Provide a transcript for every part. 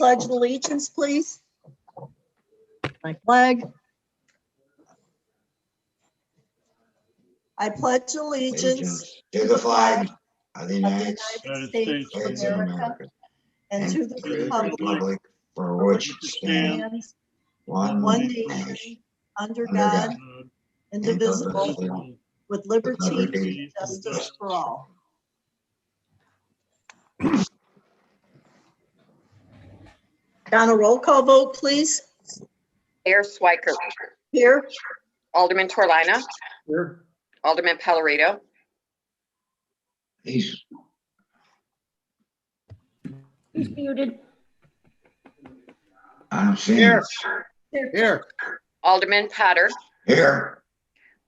pledge allegiance, please. My flag. I pledge allegiance to the flag of the United States of States of America America and to the republic for for which which it it stands stands, one one nation, nation, under under God, God, indivisible, indivisible, with liberty liberty and justice for all. On a roll call vote, please. Mayor Swiker, Here. Alderman Torlina, Here. Alderman Pellerito, He's muted. I'm seeing Here. Alderman Potter, here.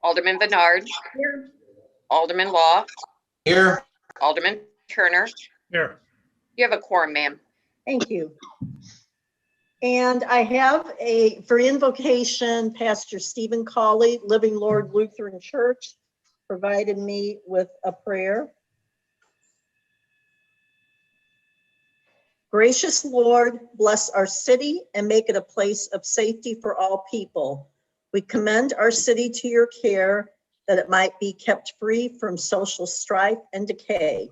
Alderman Bernard, Here. Alderman Law, Here. Alderman Turner. Here. You have a quorum, ma'am. Thank you. And I have for invocation, Pastor Stephen Cawley, Living Lord Lutheran Church, provided me with a prayer. Gracious Lord, bless our city and make it a place of safety for all people. We commend our city to your care that it might be kept free from social strife and decay.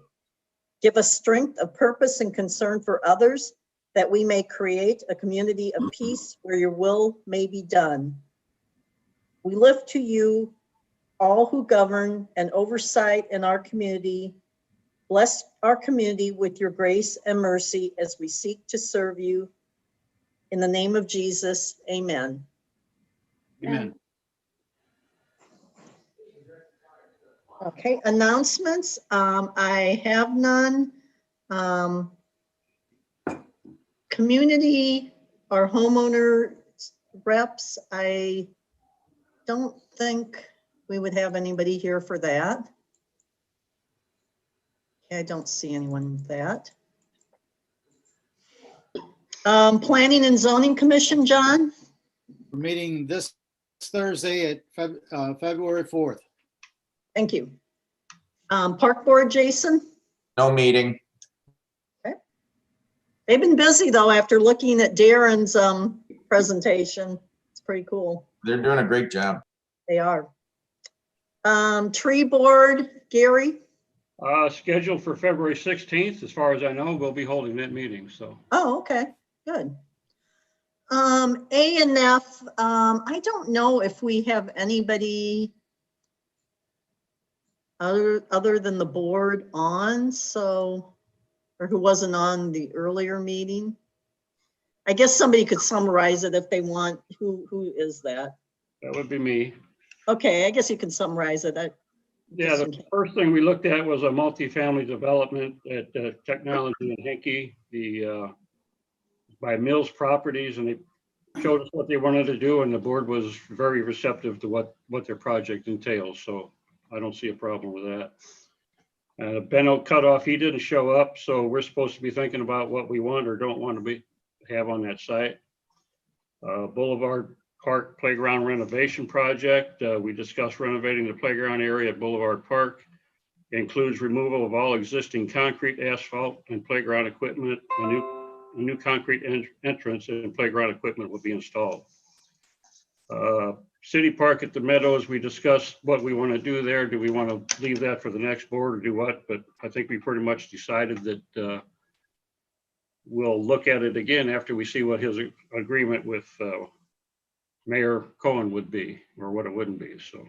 Give us strength of purpose and concern for others, that we may create a community of peace where your will may be done. We lift to you all who govern and oversight in our community. Bless our community with your grace and mercy as we seek to serve you. In the name of Jesus, amen. Amen. Okay, announcements. I have none. Community or homeowner reps, I don't think we would have anybody here for that. I don't see anyone with that. Planning and Zoning Commission, John? We're meeting this Thursday at February 4th. Thank you. Park Board, Jason? No meeting. They've been busy though, after looking at Darren's presentation. It's pretty cool. They're doing a great job. They are. Tree Board, Gary? Scheduled for February 16th, as far as I know, we'll be holding that meeting, so. Oh, okay, good. A and F, I don't know if we have anybody other than the board on, so, or who wasn't on the earlier meeting. I guess somebody could summarize it if they want. Who is that? That would be me. Okay, I guess you can summarize it. Yeah, the first thing we looked at was a multifamily development at Technology in Hinkey, by Mills Properties, and they showed us what they wanted to do, and the board was very receptive to what their project entails, so I don't see a problem with that. Benno Cutoff, he didn't show up, so we're supposed to be thinking about what we want or don't want to have on that site. Boulevard Park Playground Renovation Project. We discussed renovating the playground area at Boulevard Park. It includes removal of all existing concrete, asphalt, and playground equipment. A new concrete entrance and playground equipment will be installed. City Park at the Meadows, we discussed what we want to do there. Do we want to leave that for the next board or do what? But I think we pretty much decided that we'll look at it again after we see what his agreement with Mayor Cohen would be, or what it wouldn't be. So,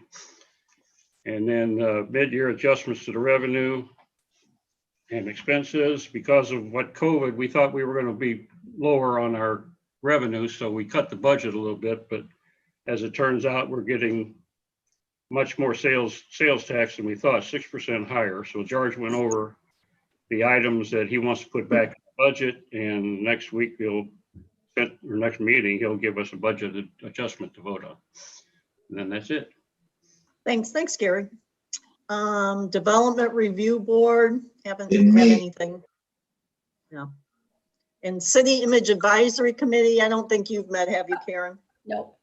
and then mid-year adjustments to the revenue and expenses. Because of what COVID, we thought we were going to be lower on our revenue, so we cut the budget a little bit. But as it turns out, we're getting much more sales tax than we thought, 6% higher. So George went over the items that he wants to put back in the budget, and next week next meeting, he'll give us a budget adjustment to vote on. And then that's it. Thanks, Gary. Development Review Board, haven't had Didn't meet. anything. No. And City Image Advisory Committee, I don't think you've met, have you, Karen? Nope.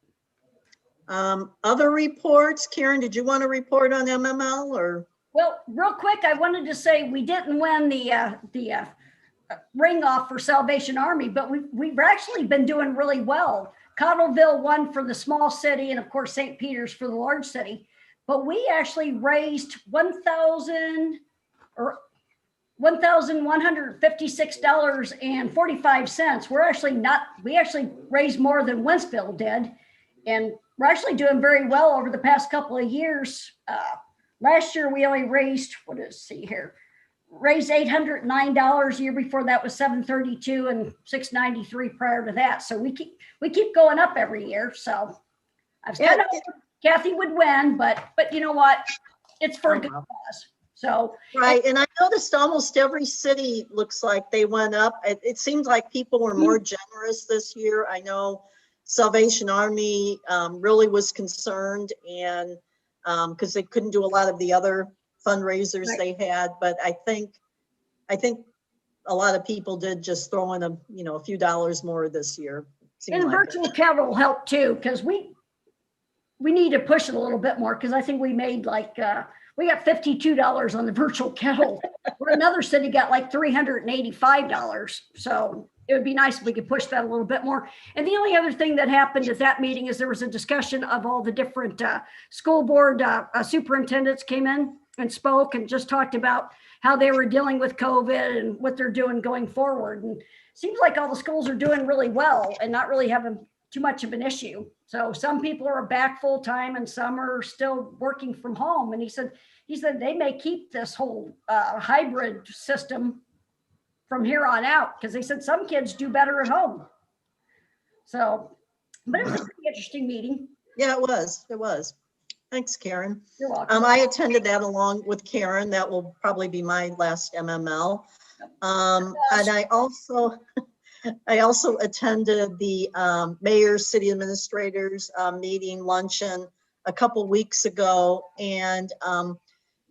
Other reports, Karen, did you want to report on MML or? Well, real quick, I wanted to say we didn't win the ring off for Salvation Army, but we've actually been doing really well. Cottleville won for the small city, and of course St. Peter's for the large city. But we actually raised $1,156.45. We actually raised more than Wentzville did. And we're actually doing very well over the past couple of years. Last year, we only raised, raised $809. The year before that was $732 and $693 prior to that. So we keep going up every year. So I was kind of hoping Kathy would win, but you know what? It's for a good cause. So Right, and I noticed almost every city looks like they went up. It seems like people were more generous this year. I know Salvation Army really was concerned, and because they couldn't do a lot of the other fundraisers they had, but I think a lot of people did just throw in a few dollars more this year. and Seemed like it. virtual kettle helped too, because we need to push it a little bit more, because I think we made we got $52 on the virtual kettle, where another city got like $385. So it would be nice if we could push that a little bit more. And the only other thing that happened at that meeting is there was a discussion of all the different school board superintendents came in and spoke and just talked about how they were dealing with COVID and what they're doing going forward. And it seems like all the schools are doing really well and not really having too much of an issue. So some people are back full time and some are still working from home. And he said they may keep this whole hybrid system from here on out, because they said some kids do better at home. So, but it was a pretty interesting meeting. Yeah, it was. It was. Thanks, Karen. You're welcome. I attended that along with Karen. That will probably be my last MML. And I also attended the mayor, city administrators meeting luncheon a couple weeks ago, and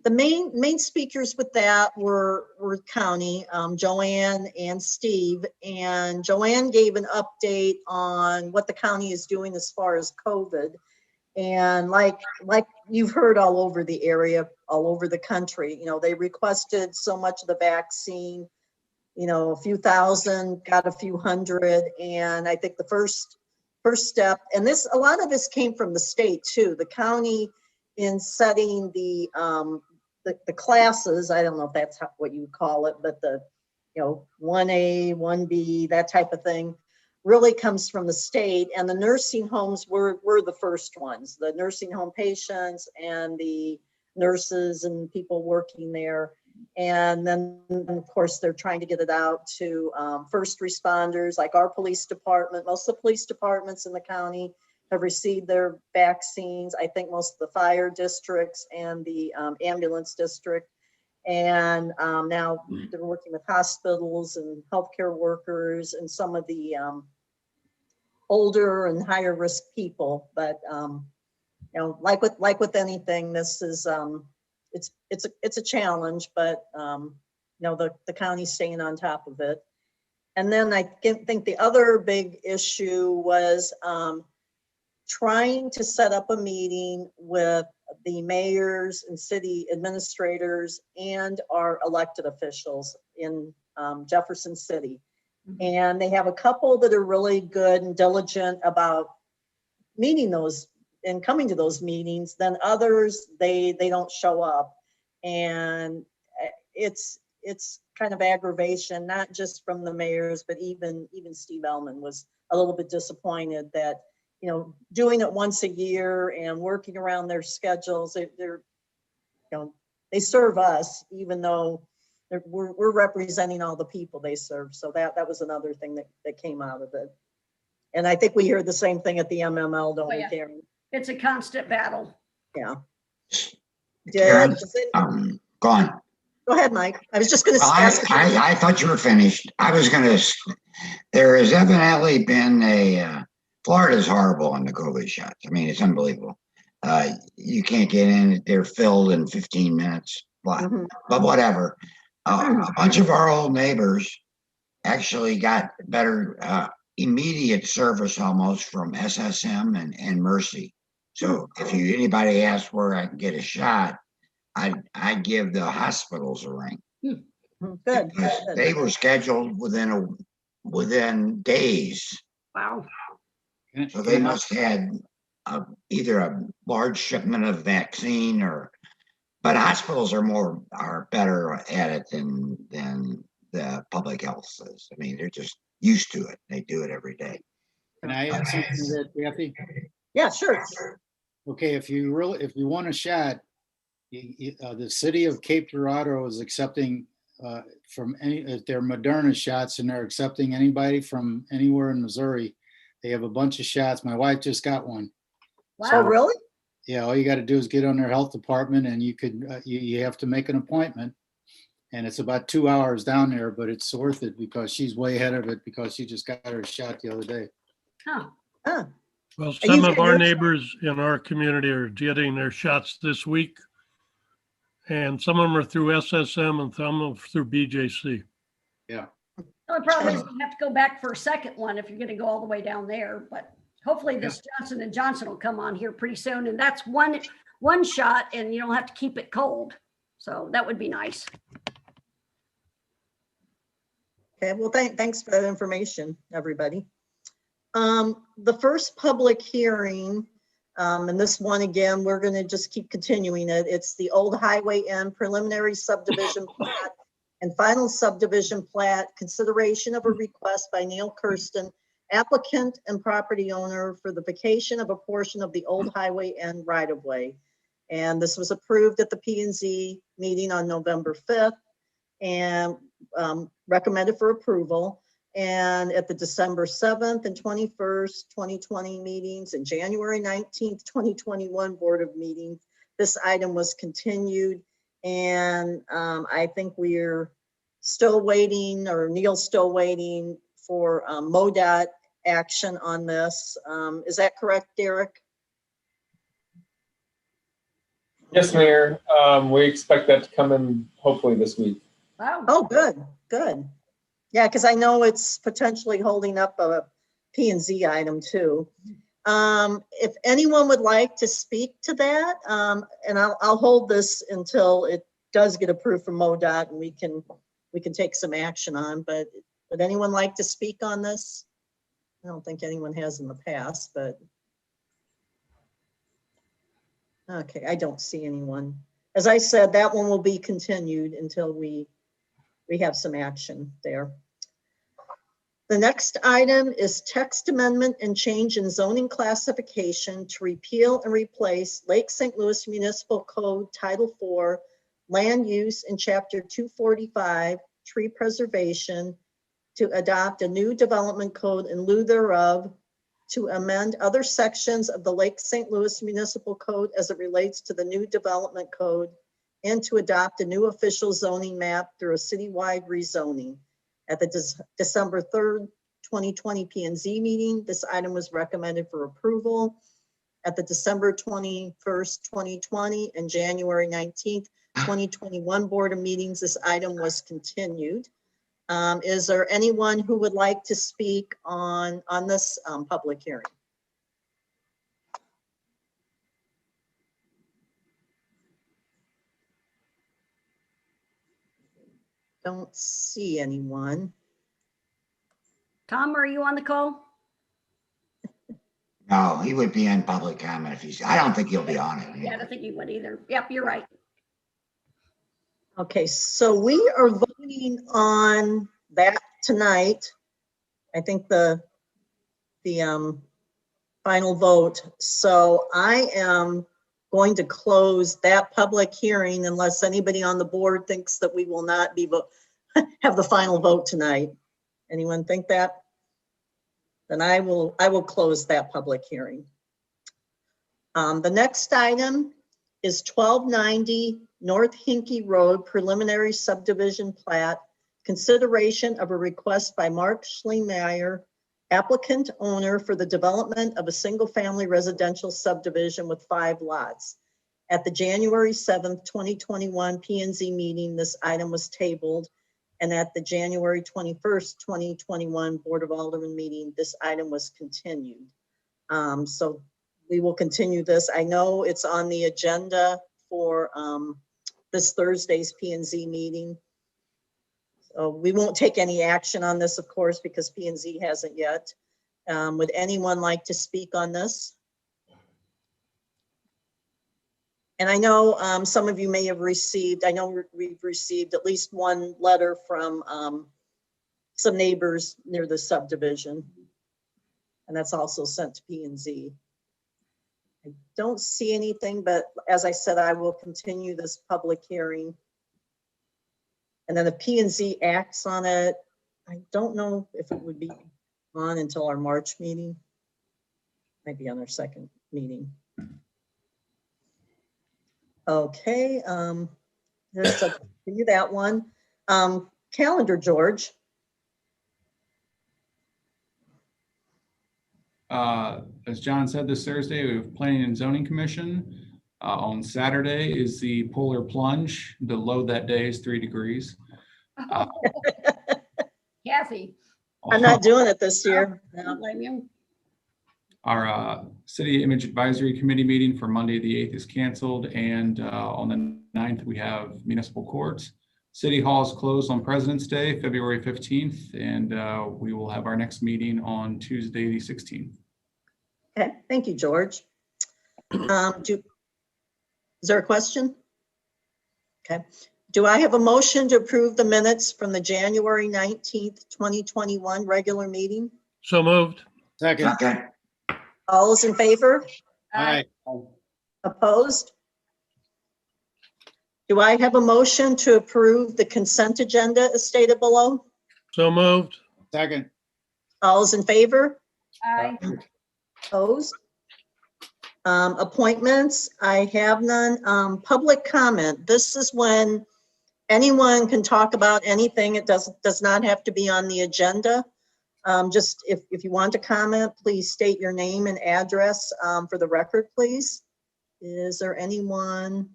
the main speakers with that were county, Joanne and Steve. And Joanne gave an update on what the county is doing as far as COVID. And like you've heard all over the area, all over the country, they requested so much of the vaccine, a few thousand, got a few hundred. And I think the first step, and a lot of this came from the state too, the county in setting the classes, I don't know if that's what you would call it, but the 1A, 1B, that type of thing really comes from the state. And the nursing homes were the first ones, the nursing home patients and the nurses and people working there. And then, of course, they're trying to get it out to first responders, like our police department. Most of the police departments in the county have received their vaccines. I think most of the fire districts and the ambulance district. And now they're working with hospitals and healthcare workers and some of the older and higher risk people. But like with anything, this is it's a challenge, but the county's staying on top of it. And then I think the other big issue was trying to set up a meeting with the mayors and city administrators and our elected officials in Jefferson City. And they have a couple that are really good and diligent about meeting those and coming to those meetings. Then others, they don't show up. And it's kind of aggravation, not just from the mayors, but even Steve Ellman was a little bit disappointed that, doing it once a year and working around their schedules, they serve us, even though we're representing all the people they serve. So that was another thing that came out of it. And I think we hear the same thing at the MML, don't we, Karen? It's a constant battle. Yeah. Karen, go on. Go ahead, Mike. I was just going to ask. I thought you were finished. There has evidently been Florida's horrible on the COVID shots. I mean, it's unbelievable. You can't get in, they're filled in 15 minutes, but whatever. A bunch of our old neighbors actually got better immediate service almost from SSM and Mercy. So if anybody asks where I can get a shot, I give the hospitals a ring. Good. because good. they were scheduled within days. Wow. So they must had either a large shipment of vaccine but hospitals are better at it than the public health is. I mean, they're just used to it. They do it every day. Can I add something to that, Kathy? Yeah, sure. Okay, if you want a shot, the city of Cape Girardeau is accepting from if they're Moderna shots, and they're accepting anybody from anywhere in Missouri. They have a bunch of shots. My wife just got one. Oh, Wow. really? Yeah, all you got to do is get on their health department, and you have to make an appointment, and it's about 2 hours down there, but it's worth it because she's way ahead of it because she just got her shot the other day. Huh. Huh. Well, Are you some of our getting yours? neighbors in our community are getting their shots this week. And some of them are through SSM and some of them through BJC. Yeah. The only problem is you have to go back for a second one if you're going to go all the way down there. But hopefully this Johnson and Johnson will come on here pretty soon. And that's one shot, and you don't have to keep it cold. So that would be nice. Okay, well, thanks for that information, everybody. The first public hearing, and this one again, we're gonna just keep continuing it. It's the Old Highway End preliminary subdivision plat and final subdivision plat, consideration of a request by Neil Kirsten, applicant and property owner for the vacation of a portion of the Old Highway End right-of-way. And this was approved at the P&Z meeting on November 5th and recommended for approval. And at the December 7th and 21st, 2020 meetings and January 19th, 2021 Board of Meetings, this item was continued. And I think we're still waiting, or Neil's still waiting for MoDOT action on this. Is that correct, Derek? Yes, Mayor. We expect that to come in hopefully this week. Wow. Oh, good, good. Yeah, because I know it's potentially holding up a P&Z item too. If anyone would like to speak to that, and I'll hold this until it does get approved from MoDOT and we can take some action on, but would anyone like to speak on this? I don't think anyone has in the past, but. Okay, I don't see anyone. As I said, that one will be continued until we have some action there. The next item is text amendment and change in zoning classification to repeal and replace Lake St. Louis Municipal Code Title IV, Land Use in Chapter 245, Tree Preservation, to adopt a new development code in lieu thereof, to amend other sections of the Lake St. Louis Municipal Code as it relates to the new development code, and to adopt a new official zoning map through a citywide rezoning. At the December 3rd, 2020 P&Z meeting, this item was recommended for approval. At the December 21st, 2020 and January 19th, 2021 Board of Meetings, this item was continued. Is there anyone who would like to speak on this public hearing? Don't see anyone. Tom, are you on the call? No, he would be in public comment if he's, I don't think he'll be on it. Yeah, I don't think you would either. Yep, you're right. Okay, so we are voting on that tonight. I think the final vote. So I am going to close that public hearing unless anybody on the board thinks that we will not be have the final vote tonight. Anyone think that? Then I will close that public hearing. The next item is 1290 North Hinkie Road preliminary subdivision plat, consideration of a request by Mark Schliemeyer, applicant owner for the development of a single-family residential subdivision with 5 lots. At the January 7th, 2021 P&Z meeting, this item was tabled. And at the January 21st, 2021 Board of Alderman meeting, this item was continued. So we will continue this. I know it's on the agenda for this Thursday's P&Z meeting. We won't take any action on this, of course, because P and Z hasn't yet. Would anyone like to speak on this? And I know some of you may have received, I know we've received at least one letter from some neighbors near the subdivision. And that's also sent to P and Z. I don't see anything, but as I said, I will continue this public hearing. And then if P and Z acts on it, I don't know if it would be on until our March meeting. Might be on our second meeting. Okay, there's a, that one. Calendar, George. As John said, this Thursday, we have Planning and Zoning Commission. On Saturday is the Polar Plunge. The low that day is 3 degrees. Kathy, I'm not doing it this year. I don't blame you. Our City Image Advisory Committee meeting for Monday, the 8th is canceled. And on the 9th, we have municipal courts. City Hall is closed on President's Day, February 15th, and we will have our next meeting on Tuesday, the 16th. Okay, thank you, George. Is there a question? Okay. Do I have a motion to approve the minutes from the January 19th, 2021 regular meeting? So moved. Second. Okay. All is in favor? Aye. Opposed? Do I have a motion to approve the consent agenda as stated below? So moved. Second. All is in favor? Aye. Opposed? Appointments, I have none. Public comment, this is when anyone can talk about anything. It does not have to be on the agenda. Just if you want to comment, please state your name and address for the record, please. Is there anyone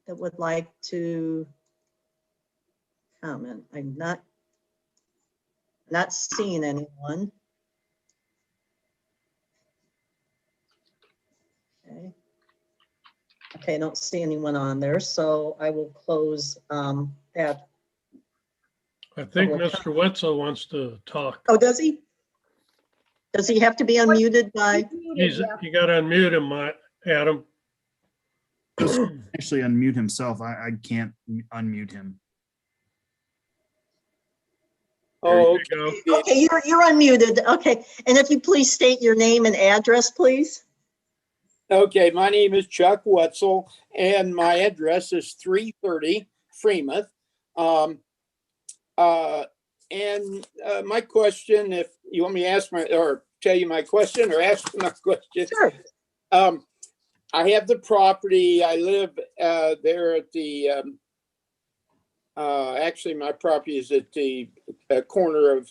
that would like to comment? I'm not seeing anyone. Okay, I don't see anyone on there, so I will close that. I think Mr. Wetzel wants to talk. Oh, does he? Does he have to be unmuted by? You got to unmute him, Adam. Actually unmute himself. I can't unmute him. There Oh, you go. Okay, you're unmuted. Okay, and if you please state your name and address, please. Okay, my name is Chuck Wetzel, and my address is 330 Fremont. My question, if you want me to ask or tell you my question or ask my question. Sure. I have the property. I live there at the, actually my property is at the corner of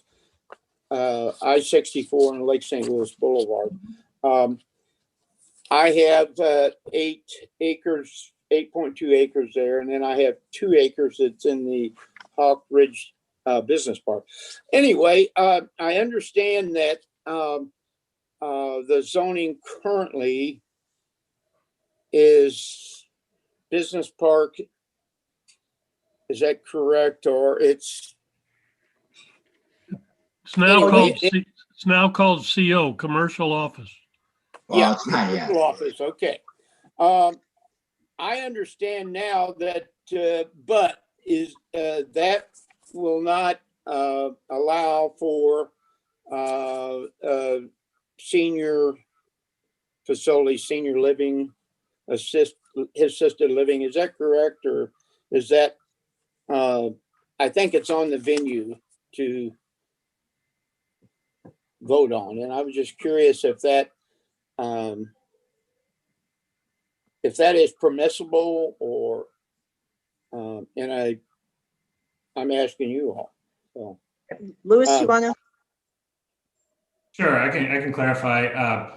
I-64 and Lake St. Louis Boulevard. I have 8 acres, 8.2 acres there, and then I have 2 acres that's in the Hawk Ridge Business Park. Anyway, I understand that the zoning currently is business park. Is that correct? Or it's now Anyway, called it's now called CO, commercial office. Well, yeah, it's not yet. commercial office. Okay. I understand now that, but is that will not allow for senior facilities, senior living, assisted living. Is that correct, or is that? I think it's on the venue to vote on, and I was just curious if that is permissible, or and I'm asking you all. So, Louis, you wanna? Sure, I can clarify.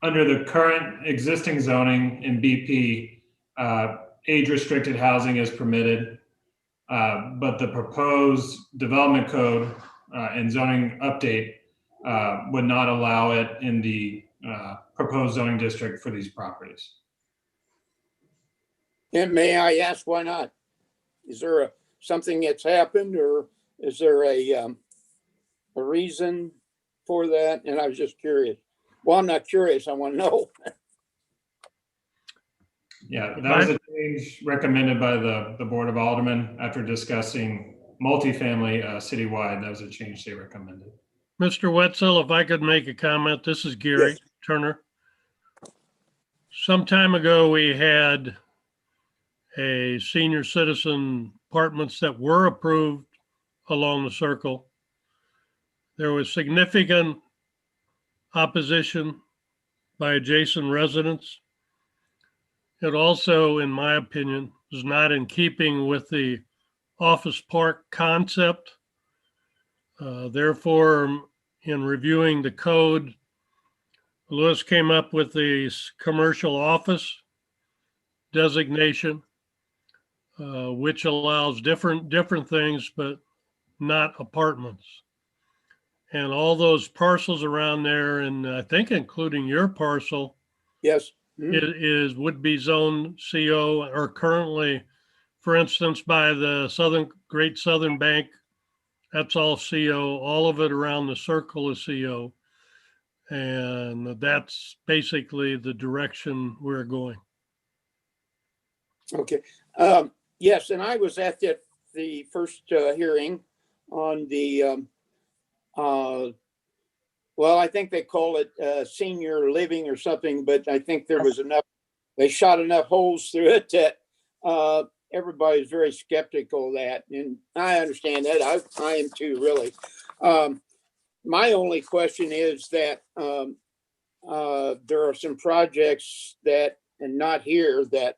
Under the current existing zoning in BP, age-restricted housing is permitted, but the proposed development code and zoning update would not allow it in the proposed zoning district for these properties. and may I ask why not? Is there a something that's happened, or is there a reason for that? And I was just curious. Well, I'm not curious. I want to know. Yeah, that was a change recommended by the Board of Aldermen after discussing multifamily citywide. That was a change they recommended. Mr. Wetzel, if I could make a comment, this is Gary Yes. Turner. Some time ago, we had a senior citizen apartments that were approved along the circle. There was significant opposition by adjacent residents. It also, in my opinion, is not in keeping with the office park concept. Therefore, in reviewing the code, Lewis came up with the commercial office designation, which allows different things, but not apartments. And all those parcels around there, and I think including your parcel, Yes. would be zone CO, or currently, for instance, by the Great Southern Bank, that's all CO. All of it around the circle is CO. And that's basically the direction we're going. Okay. Yes, and I was at the first hearing on the, well, I think they call it senior living or something, but I think there was enough, they shot enough holes through it that everybody's very skeptical of that. And I understand that. I am too, really. My only question is that there are some projects that, and not here, that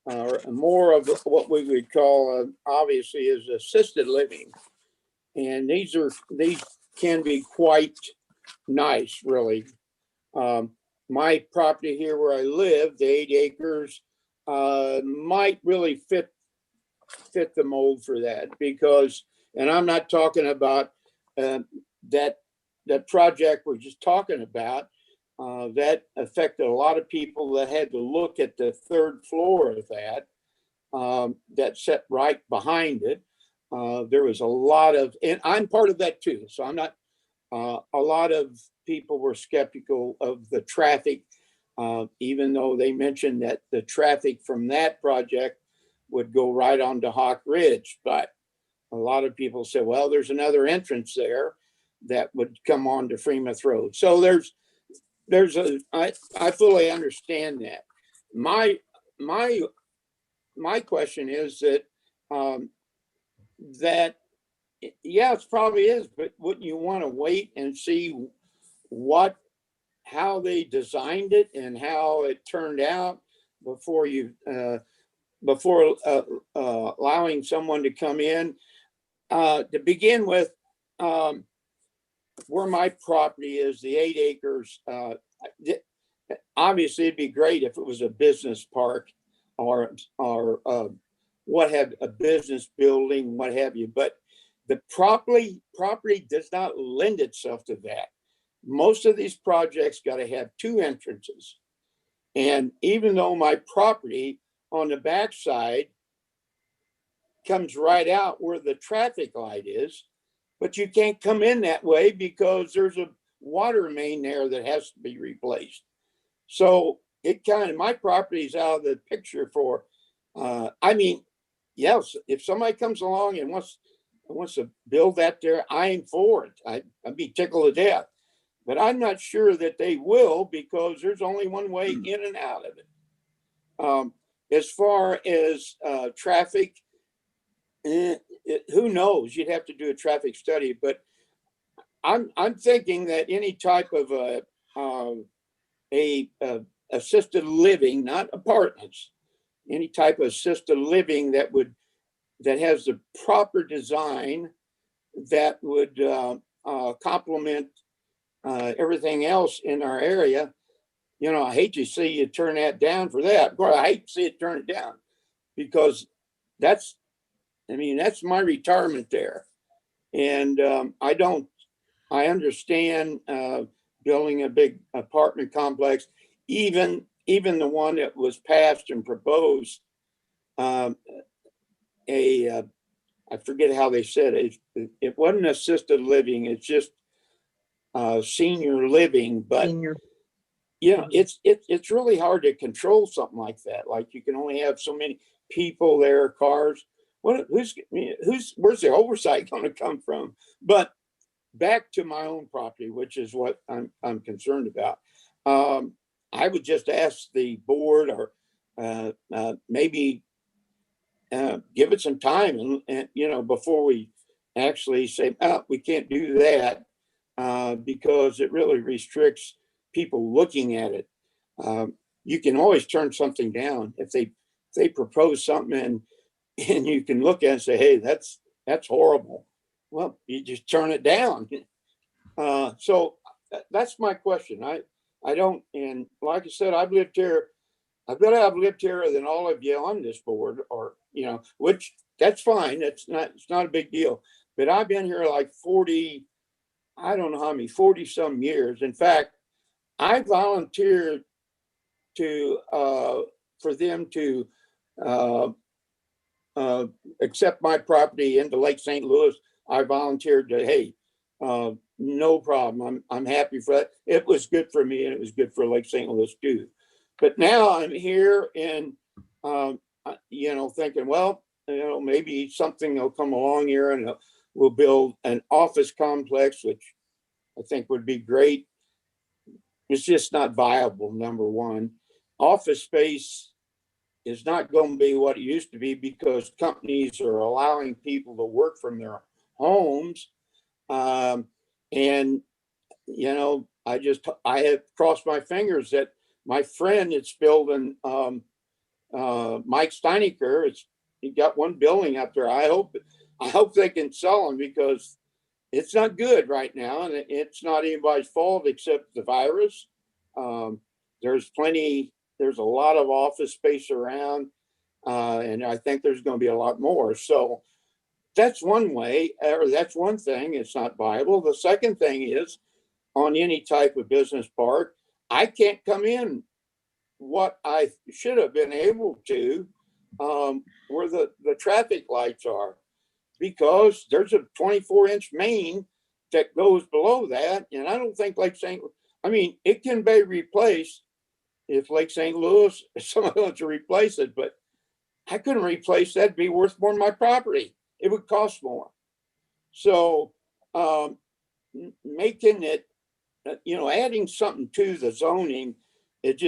are more of what we would call, obviously, is assisted living. And these can be quite nice, really. My property here where I live, the 8 acres, might really fit the mold for that, because, and I'm not talking about that project we're just talking about, that affected a lot of people that had to look at the 3rd floor of that set right behind it. There was a lot of, and I'm part of that too, so I'm not, a lot of people were skeptical of the traffic, even though they mentioned that the traffic from that project would go right onto Hawk Ridge. But a lot of people said, well, there's another entrance there that would come on to Freemuth Road. So I fully understand that. My question is that, that, yeah, it probably is, but wouldn't you want to wait and see how they designed it and how it turned out before allowing someone to come in? To begin with, where my property is, the 8 acres, obviously it'd be great if it was a business park or what have a business building, what have you, but the property does not lend itself to that. Most of these projects got to have 2 entrances. And even though my property on the backside comes right out where the traffic light is, but you can't come in that way because there's a water main there that has to be replaced. So my property is out of the picture for, I mean, yes, if somebody comes along and wants to build that there, I'm for it. I'd be tickled to death. But I'm not sure that they will, because there's only one way in and out of it. As far as traffic, who knows? You'd have to do a traffic study. But I'm thinking that any type of a assisted living, not apartments, any type of assisted living that has the proper design that would complement everything else in our area. You know, I hate to see you turn that down for that. Of course, I hate to see it turn it down, because that's my retirement there. And I understand building a big apartment complex, even the one that was passed and proposed, a I forget how they said it. It wasn't assisted living. It's just senior living, but Senior. you know, it's really hard to control something like that. Like you can only have so many people there, cars. Where's the oversight going to come from? But back to my own property, which is what I'm concerned about. I would just ask the board, or maybe give it some time, and you know, before we actually say, oh, we can't do that, because it really restricts people looking at it. You can always turn something down if they propose something, and you can look at it and say, hey, that's horrible. Well, you just turn it down. So that's my question. I don't, and like I said, I've lived here. I've got to have lived here than all of you on this board, or you know, which that's fine. It's not a big deal. But I've been here like 40, I don't know how many, 40 some years. In fact, I volunteered to for them to accept my property into Lake St. Louis. I volunteered to, hey, no problem. I'm happy for that. It was good for me, and it was good for Lake St. Louis too. But now I'm here, and you know, thinking, well, you know, maybe something will come along here, and we'll build an office complex, which I think would be great. It's just not viable. Number one, office space is not going to be what it used to be, because companies are allowing people to work from their homes. And, you know, I have crossed my fingers that my friend that's building, Mike Steinecker, he got one building up there. I hope they can sell them, because it's not good right now, and it's not anybody's fault except the virus. There's a lot of office space around, and I think there's going to be a lot more. So that's one way, or that's one thing. It's not viable. The second thing is, on any type of business park, I can't come in what I should have been able to, where the traffic lights are, because there's a 24-inch main that goes below that. And I don't think I mean, it can be replaced if Lake St. Louis, if someone wants to replace it, but I couldn't replace that. It'd be worth more than my property. It would cost more. So making it, you know, adding something to the zoning, it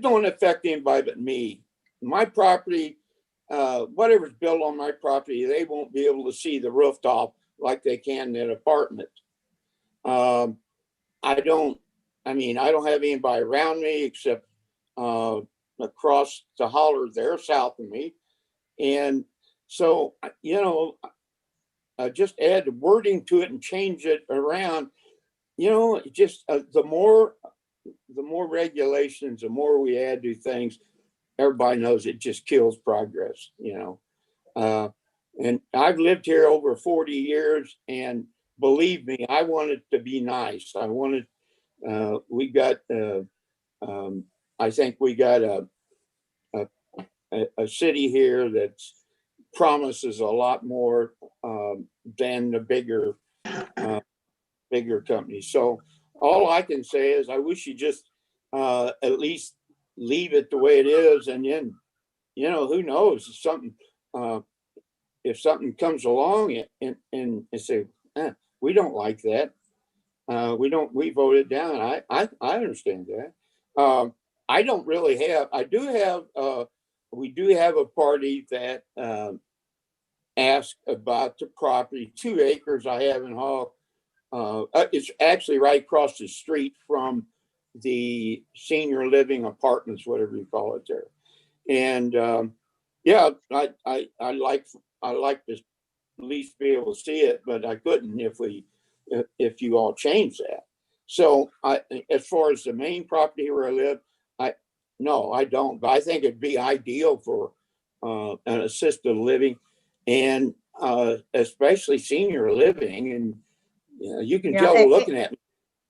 don't affect anybody but me. My property, whatever's built on my property, they won't be able to see the rooftop like they can in an apartment. I don't have anybody around me except across the holler there south of me. And so, you know, just add the wording to it and change it around. You know, just the more regulations, the more we add to things, everybody knows it just kills progress, you know. And I've lived here over 40 years, and believe me, I want it to be nice. I wanted, we got, I think we got a city here that promises a lot more than the bigger companies. So all I can say is I wish you just at least leave it the way it is, and then, you know, who knows, if something comes along and say, we don't like that, we voted down. I understand that. I don't really have. We do have a party that asked about the property, 2 acres I have in Hall. It's actually right across the street from the senior living apartments, whatever you call it there. And yeah, I like to at least be able to see it, but I couldn't if you all change that. So as far as the main property where I live, no, I don't. But I think it'd be ideal for an assisted living, and especially senior living. And you know, you can tell looking at me,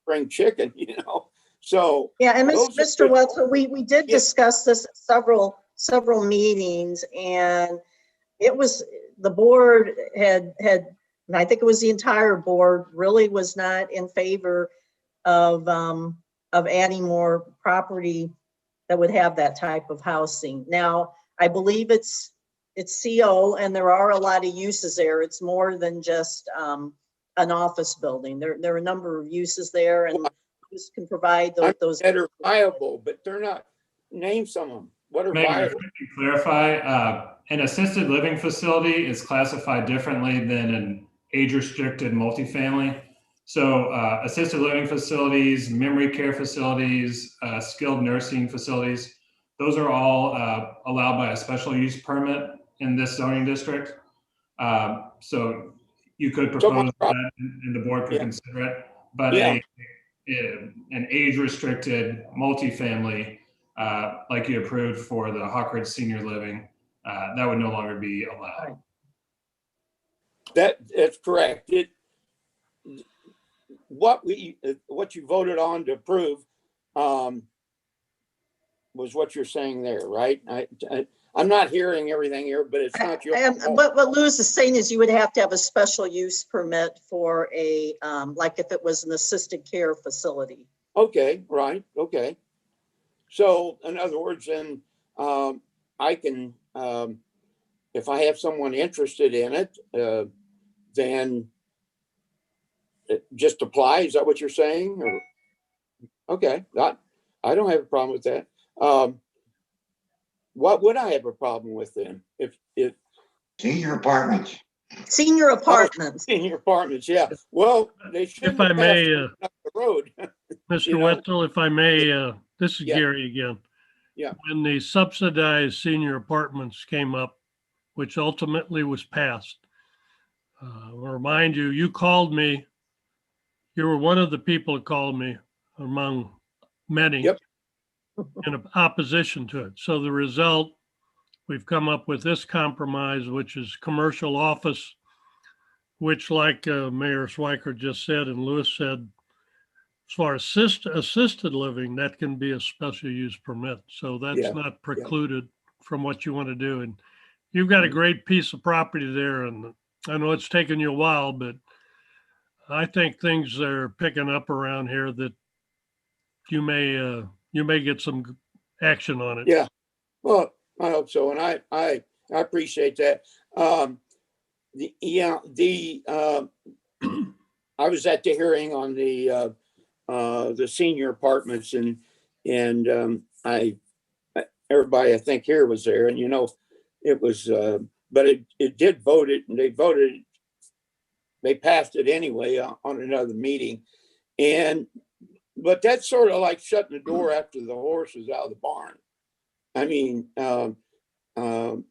spring chicken, you know. So yeah, and Mr. Welter, we did discuss this at several meetings, and it was the board had, and I think it was the entire board, really was not in favor of adding more property that would have that type of housing. Now, I believe it's CO, and there are a lot of uses there. It's more than just an office building. There are a number of uses there, and this can provide those. That are viable, but they're not. Name some of them. What are Mayor, if viable? I can clarify, an assisted living facility is classified differently than an age-restricted multifamily. So assisted living facilities, memory care facilities, skilled nursing facilities, those are all allowed by a special use permit in this zoning district. So you could propose that and the board could consider it. But an age-restricted multifamily, like you approved for the Hawk Ridge Senior Living, that would no longer be allowed. That's correct. What you voted on to approve was what you're saying there, right? I'm not hearing everything here, but it's not your. What Louis is saying is you would have to have a special use permit for a, like if it was an assisted care facility. Okay, right, okay. So in other words, then I can, if I have someone interested in it, then it just apply. Is that what you're saying? Or, okay, I don't have a problem with that. What would I have a problem with then? If Senior apartments. Senior apartments. Senior apartments, yeah. Well, they should. If I may, the road. Mr. You know? Wetzel, if I may, this is Yeah. Gary again. Yeah. When the subsidized senior apartments came up, which ultimately was passed, I'll remind you, you called me. You were one of the people who called me among many Yep. in opposition to it. So the result, we've come up with this compromise, which is commercial office, which like Mayor Swiker just said and Lewis said, as far as assisted living, that can be a special use permit. So that's not precluded from what you want to do. And you've got a great piece of property there. And I know it's taken you a while, but I think things are picking up around here that you may get some action on it. Yeah. Well, I hope so. And I appreciate that. I was at the hearing on the senior apartments and everybody I think here was there, and it was but it did vote it, and they passed it anyway on another meeting. But that's sort of like shutting the door after the horse is out of the barn. I mean, and I'll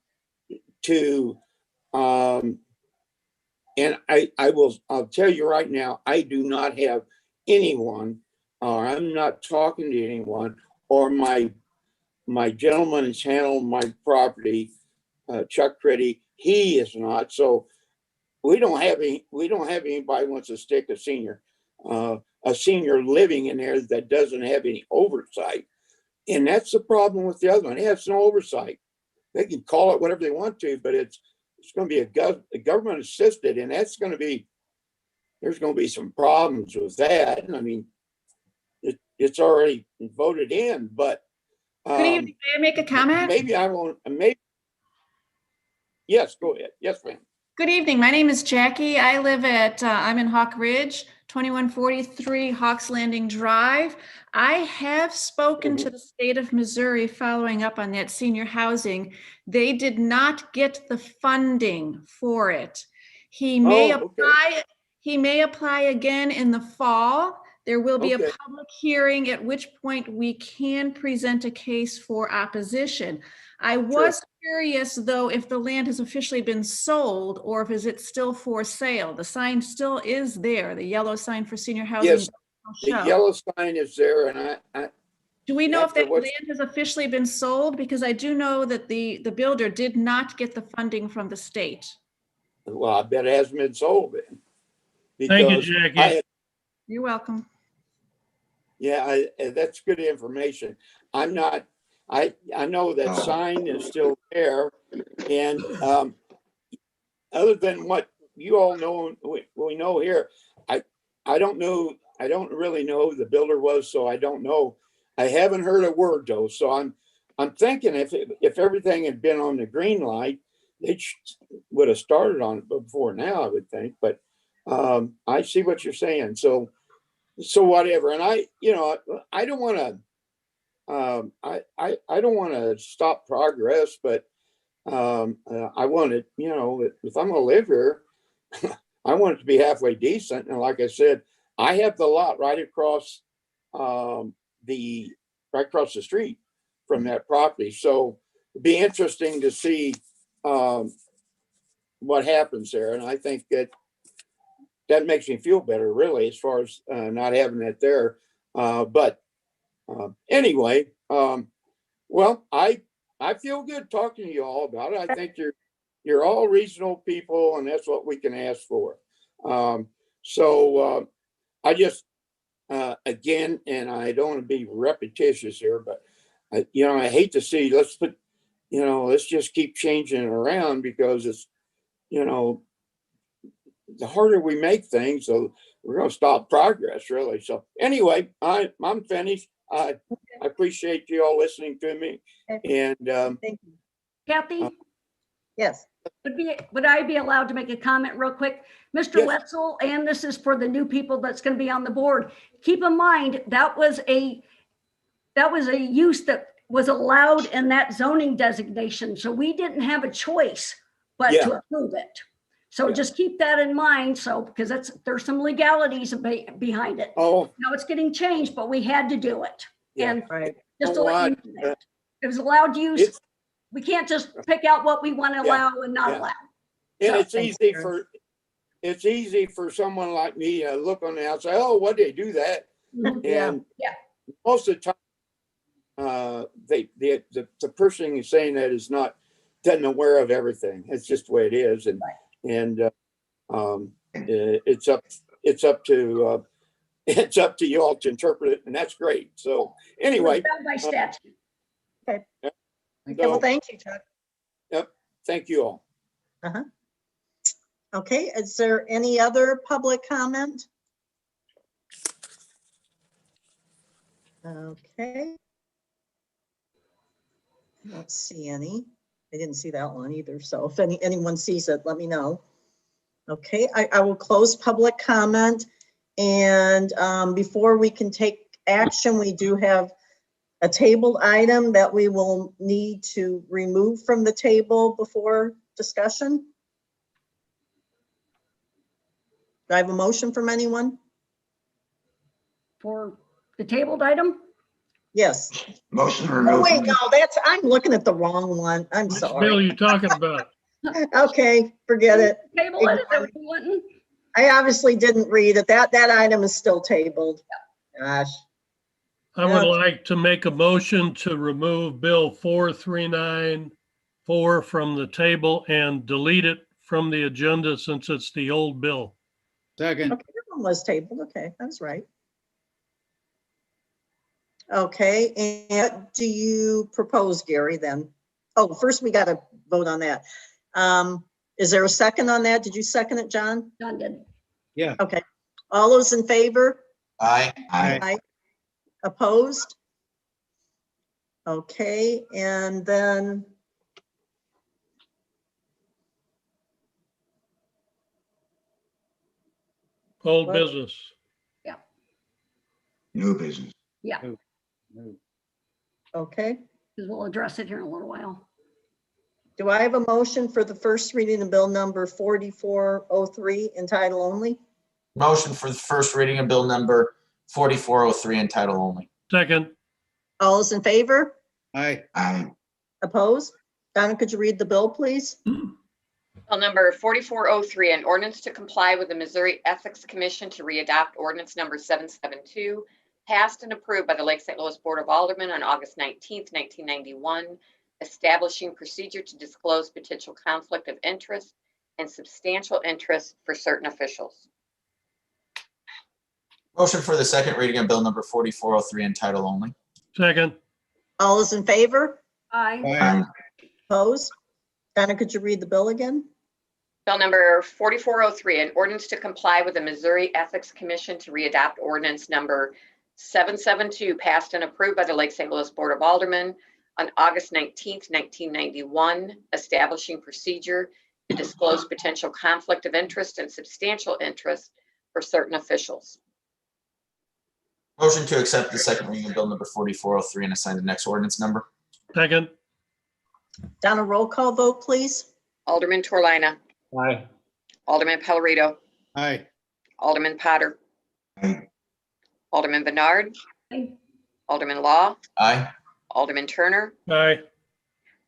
tell you right now, I do not have anyone, or I'm not talking to anyone, or my gentleman who's handled my property, Chuck Critty, he is not. So we don't have anybody who wants to stick a senior living in there that doesn't have any oversight. And that's the problem with the other one. It has no oversight. They can call it whatever they want to, but it's going to be a government assisted, and there's going to be some problems with that. I mean, it's already voted in, but Good evening. May I make a comment? maybe I won't. Maybe. Yes, go ahead. Yes, ma'am. Good evening. My name is Jackie. I live I'm in Hawk Ridge, 2143 Hawks Landing Drive. I have spoken to the state of Missouri following up on that senior housing. They did not get the funding for it. He may apply. He may apply again in the fall. There will be a public hearing, at which point we can present a case for opposition. I was curious, though, if the land has officially been sold or if is it still for sale. The sign still is there, the yellow sign for senior housing. Yes, the yellow sign is there, and I do we know if that land has officially been sold? Because I do know that the builder did not get the funding from the state. Well, I bet it hasn't been sold then. Thank you, Jackie. You're welcome. Yeah, that's good information. I know that sign is still there, and other than what you all know, we know here, I don't know, I don't really know who the builder was, so I don't know. I haven't heard a word though, so I'm thinking if everything had been on the green light, they would have started on it before now, I would think, but I see what you're saying, so whatever, and I don't want to, I don't want to stop progress, but I want it, if I'm gonna live here, I want it to be halfway decent. And like I said, I have the lot right across the street from that property. So it'd be interesting to see what happens there. And I think that makes me feel better, really, as far as not having it there. But anyway, well, I feel good talking to you all about it. I think you're all reasonable people, and that's what we can ask for. I just again, and I don't want to be repetitious here, but I hate to see. Let's just keep changing it around, because it's the harder we make things, so we're going to stop progress, really. So anyway, I'm finished. I appreciate you all listening to me. And Thank you. Kathy, Yes. would I be allowed to make a comment real quick? Mr. Yes. Wetzel, and this is for the new people that's going to be on the board. Keep in mind, that was a use that was allowed in that zoning designation. So we didn't have a choice but Yeah. to approve it. So Yeah. just keep that in mind. So, because there's some legalities behind it. oh, Now it's getting changed, but we had to do it. Yeah. And Right. just to You know let you what? know that. It was allowed use. it's We can't just pick out what we want to Yeah. allow and not Yeah. allow. and So, it's thanks, it's easy for someone like me to look on the outside. Oh, what did they do that? Yeah. And Yeah. most of the time, the person who's saying that doesn't aware of everything. It's just the way it is, and it's up to you all to interpret it, and that's great. So anyway, Bound by statute. Okay, so, well, thank you, Chuck. thank you all. Okay, is there any other public comment? Okay. I don't see any. I didn't see that one either. So if anyone sees it, let me know. Okay, I will close public comment. And before we can take action, we do have a tabled item that we will need to remove from the table before discussion. Do I have a motion from anyone? For the tabled item? Yes. Motion to Oh, remove. wait, no, I'm looking at the wrong one. I'm Which bill are sorry. you talking about? Okay, forget it. Table it, is that what you want? I obviously didn't read it. That item is still tabled. Gosh. I would Okay. like to make a motion to remove Bill 4394 from the table and delete it from the agenda since it's the old bill. Second. Okay, that one was tabled. Okay, that's right. Okay, and do you propose, Gary, then? Oh, first we got to vote on that. Is there a second on that? Did you second it, John? John did. Yeah. Okay. All those in favor? Aye. Aye. Opposed? Okay, and then Old What? business. New business. Yeah, okay. because we'll address it here in a little while. Do I have a motion for the first reading of bill number 4403 in title only? Motion for the first reading of bill number 4403 in title only. Second, All those in favor? Aye. Aye. Opposed? Donna, could you read the bill, please? Bill number 4403, an ordinance to comply with the Missouri Ethics Commission to readopt ordinance number 772, passed and approved by the Lake St. Louis Board of Aldermen on August 19th, 1991, establishing procedure to disclose potential conflict of interest and substantial interest for certain officials. Motion for the second reading of bill number 4403 in title only. second, All those in favor? Aye. Aye. Opposed? Donna, could you read the bill again? Bill number 4403, an ordinance to comply with the Missouri Ethics Commission to readopt ordinance number 772, passed and approved by the Lake St. Louis Board of Aldermen on August 19th, 1991, establishing procedure to disclose potential conflict of interest and substantial interest for certain officials. Motion to accept the second reading of bill number 4403 and assign the next ordinance number. Second. Donna, roll call vote, please. Alderman Torlina, Aye. Alderman Pellerito, Aye. Alderman Potter, Aye. Alderman Bernard, Aye. Alderman Law, Aye. Alderman Turner. Aye.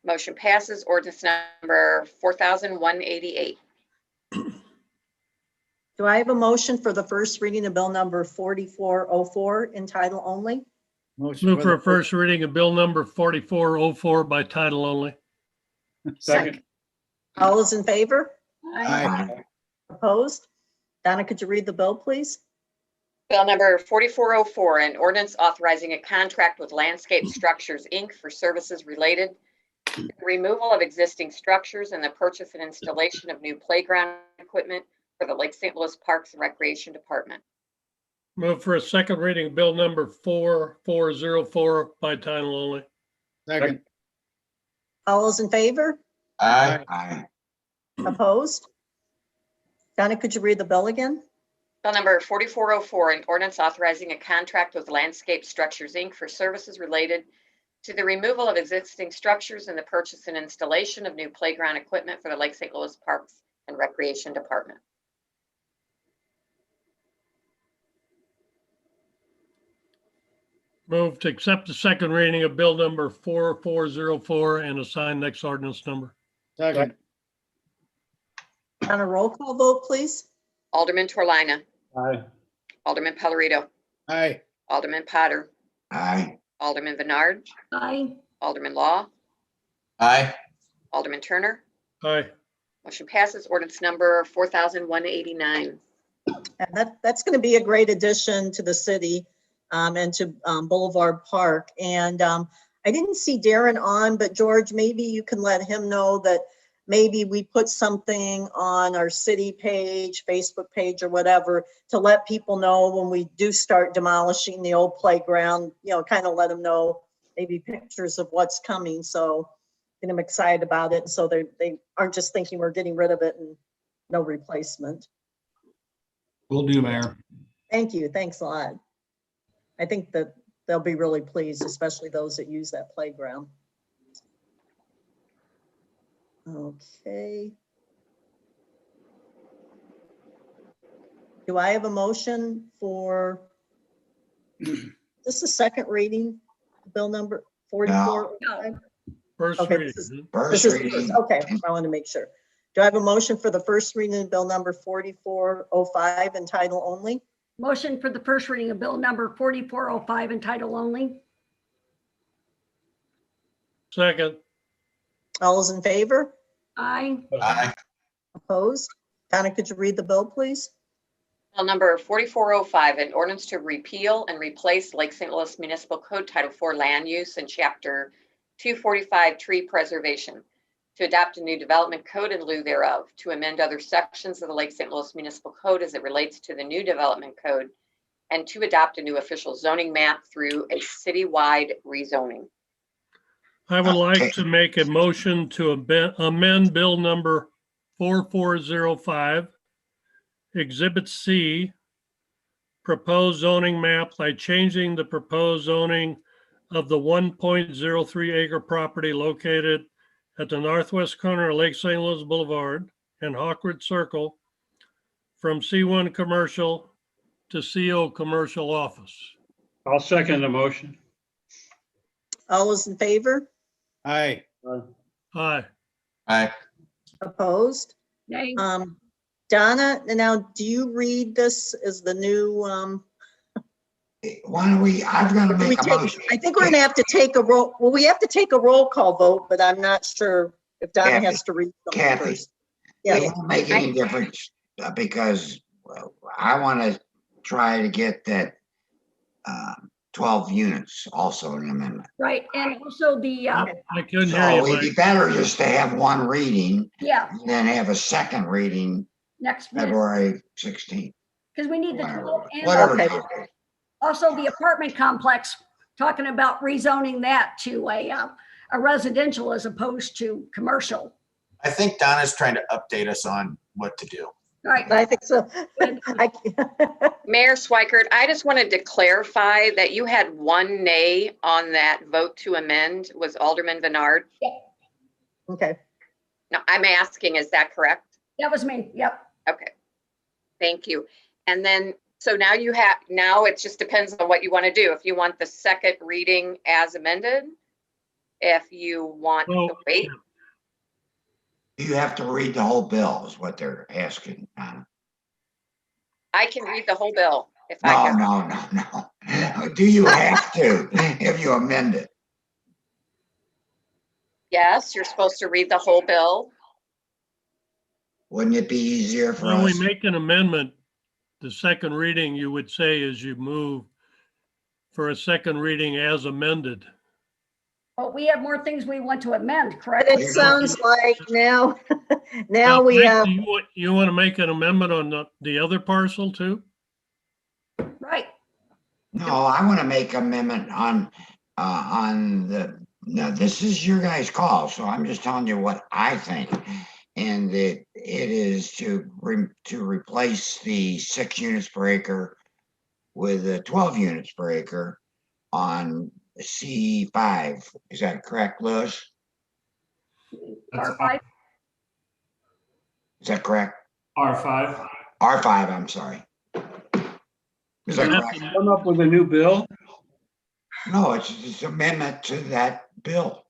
Motion passes. Ordinance number 4188. Do I have a motion for the first reading of bill number 4404 in title only? Motion Move for a the first reading of bill number 4404 by title only. Second. All those in favor? Aye. Opposed? Donna, could you read the bill, please? Bill number 4404, an ordinance authorizing a contract with Landscape Structures, Inc. for services related to the removal of existing structures and the purchase and installation of new playground equipment for the Lake St. Louis Parks and Recreation Department. Move for a second reading of bill number 4404 by title only. Second. All those in favor? Aye. Aye. Opposed? Donna, could you read the bill again? Bill number 4404, an ordinance authorizing a contract with Landscape Structures, Inc. for services related to the removal of existing structures and the purchase and installation of new playground equipment for the Lake St. Louis Parks and Recreation Department. Move to accept the second reading of bill number 4404 and assign next ordinance number. Second. Donna, roll call vote, please. Alderman Torlina, Aye. Alderman Pellerito, Aye. Alderman Potter, Aye. Alderman Bernard, Aye. Alderman Law, Aye. Alderman Turner. Aye. Motion passes. Ordinance number 4189. And that's going to be a great addition to the city and to Boulevard Park. And I didn't see Darren on, but George, maybe you can let him know that maybe we put something on our city page, Facebook page or whatever to let people know when we do start demolishing the old playground, you know, kind of let them know maybe pictures of what's coming. So get them excited about it. So they aren't just thinking we're getting rid of it and no replacement. Will do, Mayor. Thank you. Thanks a lot. I think that they'll be really pleased, especially those that use that playground. Okay. Do I have a motion for, this is the second reading, bill number 44? First Okay, reading. this is- First This is, reading. okay, I want to make sure. Do I have a motion for the first reading of bill number 4405 in title only? Motion for the first reading of bill number 4405 in title only. Second. All those in favor? Aye. Aye. Opposed? Donna, could you read the bill, please? Bill number 4405, an ordinance to repeal and replace Lake St. Louis Municipal Code Title IV Land Use and Chapter 245 Tree Preservation, to adopt a new development code in lieu thereof, to amend other sections of the Lake St. Louis Municipal Code as it relates to the new development code, and to adopt a new official zoning map through a citywide rezoning. I would Okay. like to make a motion to amend bill number 4405, Exhibit C, proposed zoning map by changing the proposed zoning of the 1.03 acre property located at the northwest corner of Lake St. Louis Boulevard and Hawkwood Circle from C1 Commercial to CO Commercial Office. I'll second the motion. All those in favor? Aye. Aye. Aye. Opposed? Nay. Donna, now, do you read this as the new, Why don't we, I'm gonna we make a take, motion. I think we're gonna have to take a roll, well, we have to take a roll call vote, but I'm not sure if Donna Kathy, has to read something Kathy, first. It Yes, won't make any difference because well, I want to try to get that 12 units, also an amendment. Right, and also the, I couldn't hear So you, it'd be Mike. better just to have one reading, yeah, and then have a second reading next minute, February 16th. because we need the Whatever, 12 and whatever. Okay. time. also the apartment complex, talking about rezoning that to a residential as opposed to commercial. I think Donna's trying to update us on what to do. Right, I think so. I, Mayor Swikert, I just wanted to clarify that you had one nay on that vote to amend was Alderman Bernard. okay. Now, I'm asking, is that correct? that was me, yep. Okay, thank you. And then, so now you have, now it just depends on what you want to do. If you want the second reading as amended, if you want Well, to wait. You have to read the whole bill is what they're asking, Donna. I can read the whole bill if No, I can. no. Do you have to if you amend it? Yes, you're supposed to read the whole bill. Wouldn't it be easier for When we us? make an amendment, the second reading, you would say is you move for a second reading as amended. But we have more things we want to amend, But correct? it sounds like now, now we Mike, have, do you want to make an amendment on the other parcel too? Right, No, I want to make amendment on now this is your guys' call, so I'm just telling you what I think. And it is to replace the 6 units per acre with the 12 units per acre on C5. Is that correct, Lewis? That's R5, Is that correct? R5. R5, I'm sorry. Is that That's correct? Come up with a new bill? No, it's amendment to that bill.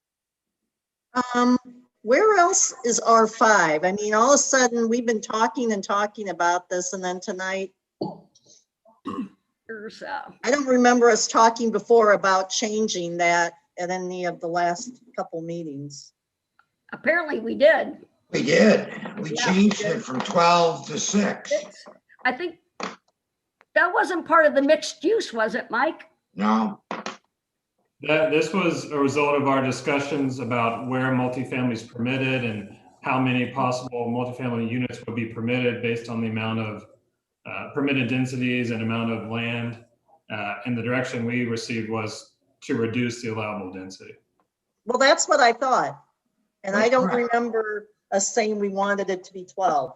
where else is R5? I mean, all of a sudden, we've been talking and talking about this, and then tonight, there's, I don't remember us talking before about changing that at any of the last couple meetings. apparently we did. We did. We Yeah. changed it from 12 to 6. I think that wasn't part of the mixed use, was it, Mike? No, This was a result of our discussions about where multifamily is permitted and how many possible multifamily units would be permitted based on the amount of permitted densities and amount of land. And the direction we received was to reduce the allowable density. Well, that's what I thought. And I That's don't correct. remember us saying we wanted it to be 12.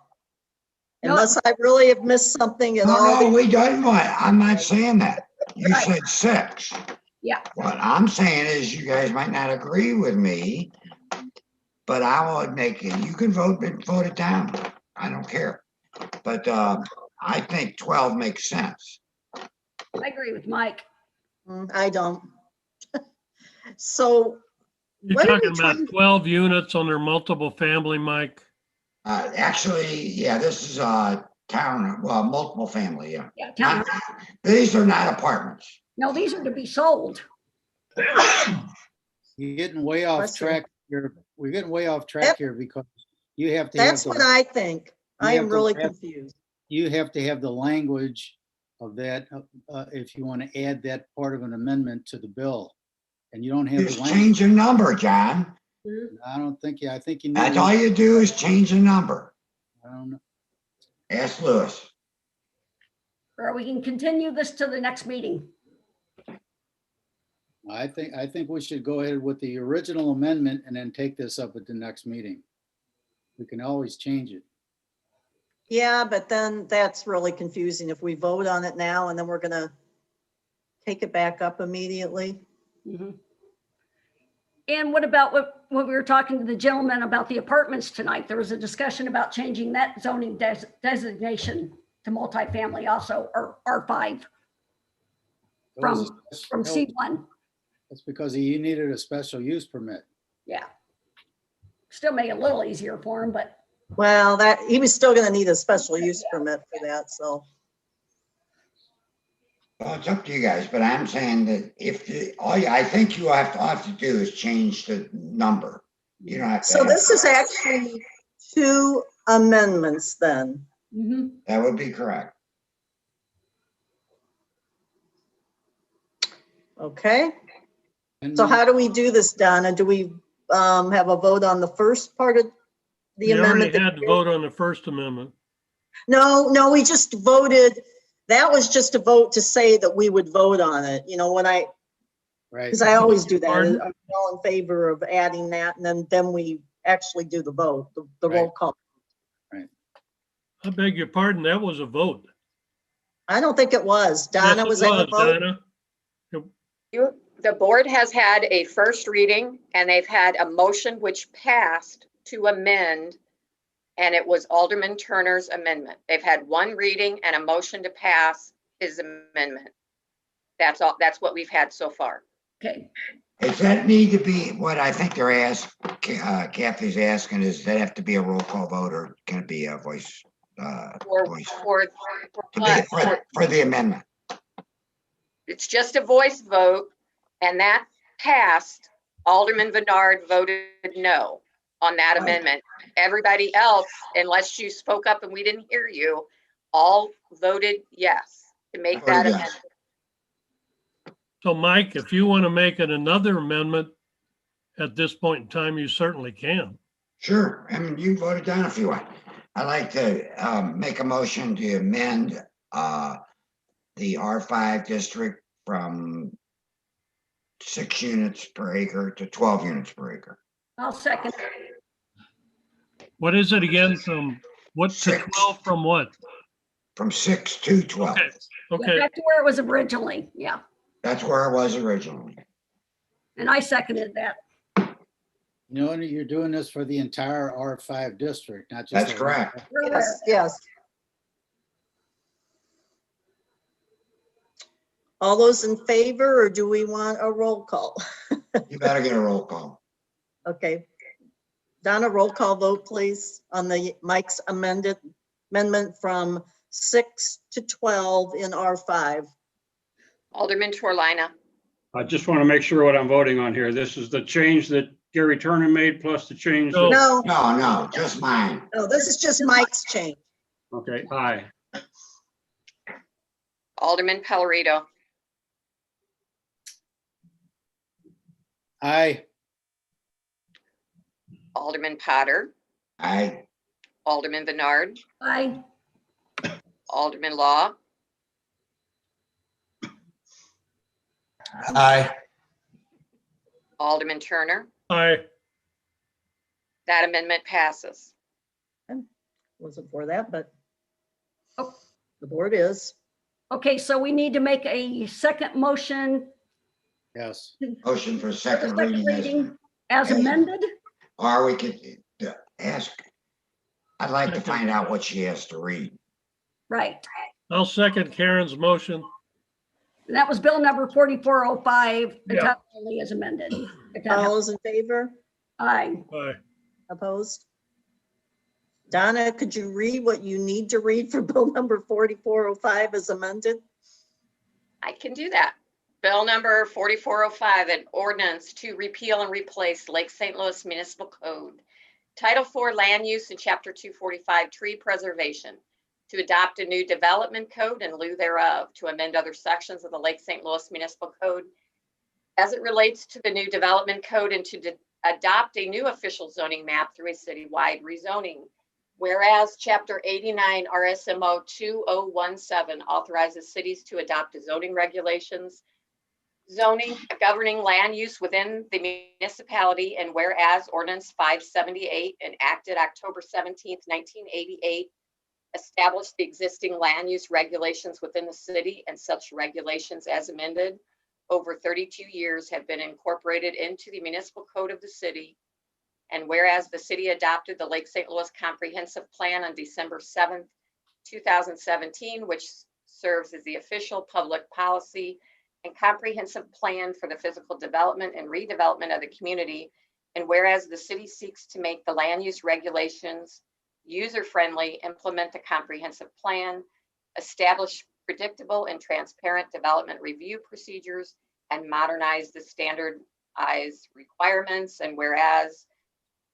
No. Unless I really have missed something at all. no, we don't want, I'm not saying that. You Right. said 6. Yeah. What I'm saying is you guys might not agree with me, but I would make it, you can vote it down. I don't care. But I think 12 makes sense. I agree with Mike. I don't. So You're what are we talking about trying- 12 units under multiple family, Mike? Actually, yeah, this is town, well, multiple family, yeah. Yeah, town. These are not apartments. No, these are to be sold. You're getting way off Bless you. track here. We're getting way off track here because you have to That's have what the, I think. You I have am to really have- confused. you have to have the language of that, if you want to add that part of an amendment to the bill. And you don't have the Just language. change a number, John. I don't think, I think you need. That's all you do is change a number. I don't know. Ask Lewis. Or we can continue this to the next meeting. I think we should go ahead with the original amendment and then take this up at the next meeting. We can always change it. Yeah, but then that's really confusing if we vote on it now and then we're gonna take it back up immediately. Mhm. And what about what we were talking to the gentleman about the apartments tonight? There was a discussion about changing that zoning designation to multifamily also, or R5 from C1. That's because he needed a special use permit. Yeah. Still make it a little easier for him, but Well, that, he was still gonna need a special use permit for that, so. Well, it's up to you guys, but I'm saying that I think you have to do is change the number. You don't have to. So add- this is actually 2 amendments then. mhm. That would be correct. Okay, And so how do we do this, Donna? Do we have a vote on the first part of the We already amendment? had to vote on the First Amendment. No, we just voted, that was just a vote to say that we would vote on it. You know, when I, right, because I always do that. Pardon? I'm all in favor of adding that, and then we actually do the vote, the roll Right. call. I beg your pardon, that was a vote. I don't think it was. Donna, Yes, it was that a vote? Donna. The board has had a first reading and they've had a motion which passed to amend, and it was Alderman Turner's amendment. They've had one reading and a motion to pass his amendment. That's all, that's what we've had so far. Okay, Does that need to be, what I think they're Kathy's asking, is that have to be a roll call vote, or can it be a voice? For, Voice for to what? be, for the amendment. It's just a voice vote, and that passed. Alderman Bernard voted no on that Right. amendment. Everybody else, unless you spoke up and we didn't hear you, all voted yes to make Voted that yes. amendment. So Mike, if you want to make it another amendment at this point in time, you certainly can. Sure, I mean, you vote it down if you want. I'd like to make a motion to amend the R5 district from 6 units per acre to 12 units per acre. I'll second. What is it again? From what to 6. 12 from what? From 6 to 12. Okay, Yeah, okay. back to where it was originally, yeah. That's where it was originally. And I seconded that. you know, you're doing this for the entire R5 district, not just. That's the- correct. We're aware. Yes, yes. All those in favor, or do we want a roll call? You better get a roll call. Okay. Donna, roll call vote, please, on the Mike's amendment from 6 to 12 in R5. Alderman Torlina, I just want to make sure what I'm voting on here. This is the change that Gary Turner made plus the change. No. that- No, No, just mine. no, this is just Mike's change. Okay, aye. Alderman Pellerito, Aye, Alderman Potter, I, Alderman Bernard, Aye, Alderman Law, Aye. Alderman Turner. Aye. That amendment passes. Wasn't for that, but Oh. the board is. okay, so we need to make a second motion. yes. motion for for the second second reading. reading as amended. Or we could ask, I'd like to find out what she has to read. Right. I'll second Karen's motion. And that was bill number 4405, the Yeah. title only as amended. If that All helps. those in favor? Aye. Aye. Opposed? Donna, could you read what you need to read for bill number 4405 as amended? I can do that. Bill number 4405, an ordinance to repeal and replace Lake St. Louis Municipal Code, Title 4 Land Use and Chapter 245 Tree Preservation, to adopt a new development code in lieu thereof, to amend other sections of the Lake St. Louis Municipal Code as it relates to the new development code, and to adopt a new official zoning map through a citywide rezoning. Whereas Chapter 89 RSMO 2017 authorizes cities to adopt zoning regulations, zoning governing land use within the municipality, and whereas Ordinance 578 enacted October 17th, 1988, established the existing land use regulations within the city, and such regulations as amended over 32 years have been incorporated into the municipal code of the city. And whereas the city adopted the Lake St. Louis Comprehensive Plan on December 7th, 2017, which serves as the official public policy and comprehensive plan for the physical development and redevelopment of the community. And whereas the city seeks to make the land use regulations user-friendly, implement the comprehensive plan, establish predictable and transparent development review procedures, and modernize the standardized requirements. And whereas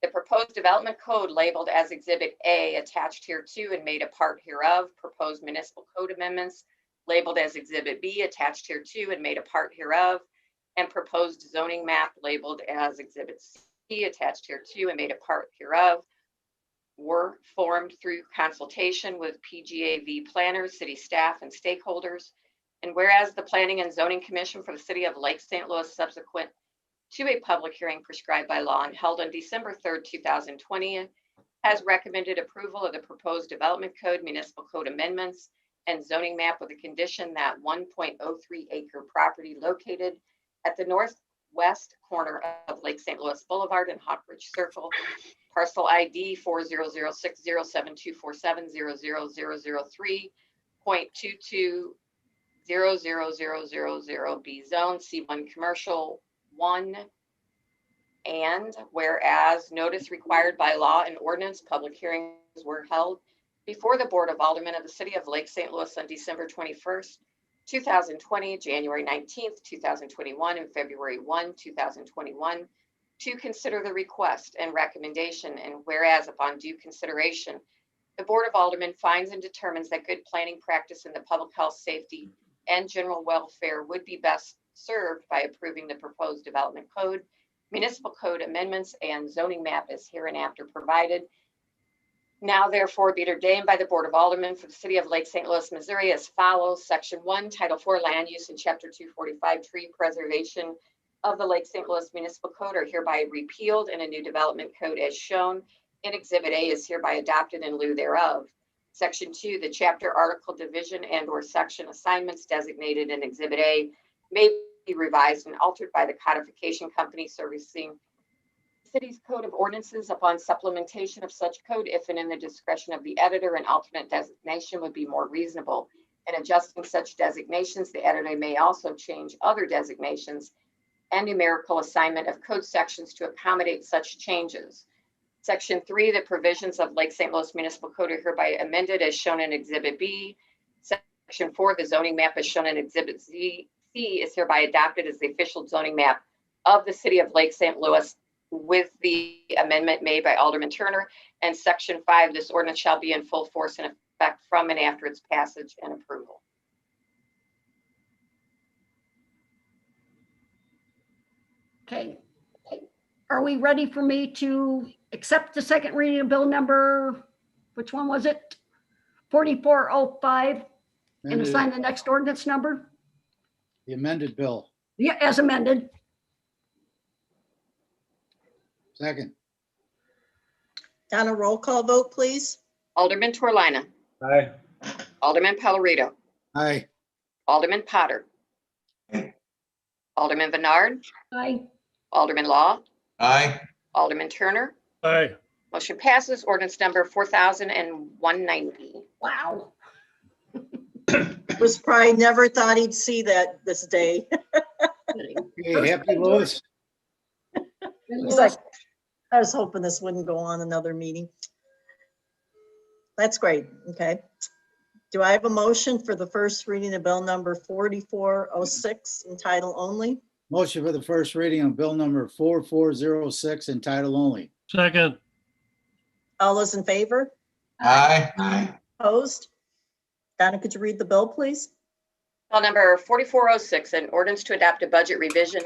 the proposed development code labeled as Exhibit A attached here to and made a part hereof, proposed municipal code amendments labeled as Exhibit B, attached here to and made a part hereof, and proposed zoning map labeled as Exhibit C, attached here to and made a part hereof, were formed through consultation with PGAV planners, city staff, and stakeholders. And whereas the Planning and Zoning Commission for the City of Lake St. Louis, subsequent to a public hearing prescribed by law and held on December 3rd, 2020, has recommended approval of the proposed development code, municipal code amendments, and zoning map with the condition that 1.03 acre property located at the northwest corner of Lake St. Louis Boulevard and Hawk Ridge Circle, parcel ID 400607200003.22000000B zone C1 commercial 1. And whereas notice required by law and ordinance, public hearings were held before the Board of Aldermen of the City of Lake St. Louis on December 21st, 2020, January 19th, 2021, and February 1, 2021, to consider the request and recommendation. And whereas upon due consideration, the Board of Aldermen finds and determines that good planning practice in the public health, safety, and general welfare would be best served by approving the proposed development code, municipal code amendments, and zoning map as hereinafter provided. Now therefore be it ordained by the Board of Aldermen for the City of Lake St. Louis, Missouri as follows. Section 1, Title 4, Land Use, and Chapter 245, Tree Preservation of the Lake St. Louis Municipal Code are hereby repealed, and a new development code as shown in Exhibit A is hereby adopted in lieu thereof. Section 2, the chapter, article, division, and/or section assignments designated in Exhibit A may be revised and altered by the codification company servicing city's code of ordinances upon supplementation of such code if and in the discretion of the editor an alternate designation would be more reasonable. In adjusting such designations, the editor may also change other designations and numerical assignment of code sections to accommodate such changes. Section 3, the provisions of Lake St. Louis Municipal Code are hereby amended as shown in Exhibit B. Section 4, the zoning map as shown in Exhibit C is hereby adopted as the official zoning map of the City of Lake St. Louis with the amendment made by Alderman Turner. And Section 5, this ordinance shall be in full force and effect from and after its passage and approval. Okay. Are we ready for me to accept the second reading of bill number, which one was it? 4405, and assign the next ordinance number? The amended bill. Yeah, as amended. Second. Donna, roll call vote, please. Alderman Torlina. Aye. Alderman Pellerito. Aye. Alderman Potter. Aye. Alderman Bernard. Aye. Alderman Law. Aye. Alderman Turner. Aye. Motion passes. Ordinance number 4190. Wow. Was probably never thought he'd see that this day. Hey, happy Louis. He's like, I was hoping this wouldn't go on another meeting. That's great. Okay. Do I have a motion for the first reading of bill number 4406 in title only? Motion for the first reading of bill number 4406 in title only. Second. All those in favor? Aye. Aye. Opposed? Donna, could you read the bill, please? Bill number 4406, an ordinance to adopt a budget revision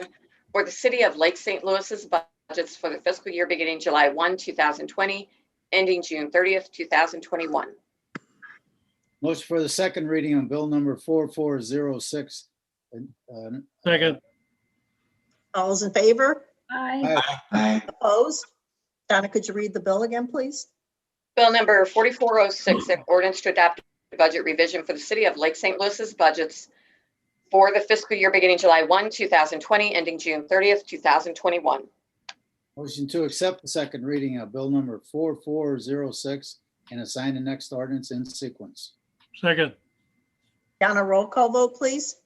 for the City of Lake St. Louis's budgets for the fiscal year beginning July 1, 2020, ending June 30th, 2021. Motion for the second reading of bill number 4406. Second. All those in favor? Aye. Aye. Opposed? Donna, could you read the bill again, please? Bill number 4406, an ordinance to adopt a budget revision for the City of Lake St. Louis's budgets for the fiscal year beginning July 1, 2020, ending June 30th, 2021. Motion to accept the second reading of bill number 4406 and assign the next ordinance in sequence. Second. Donna, roll call vote, please.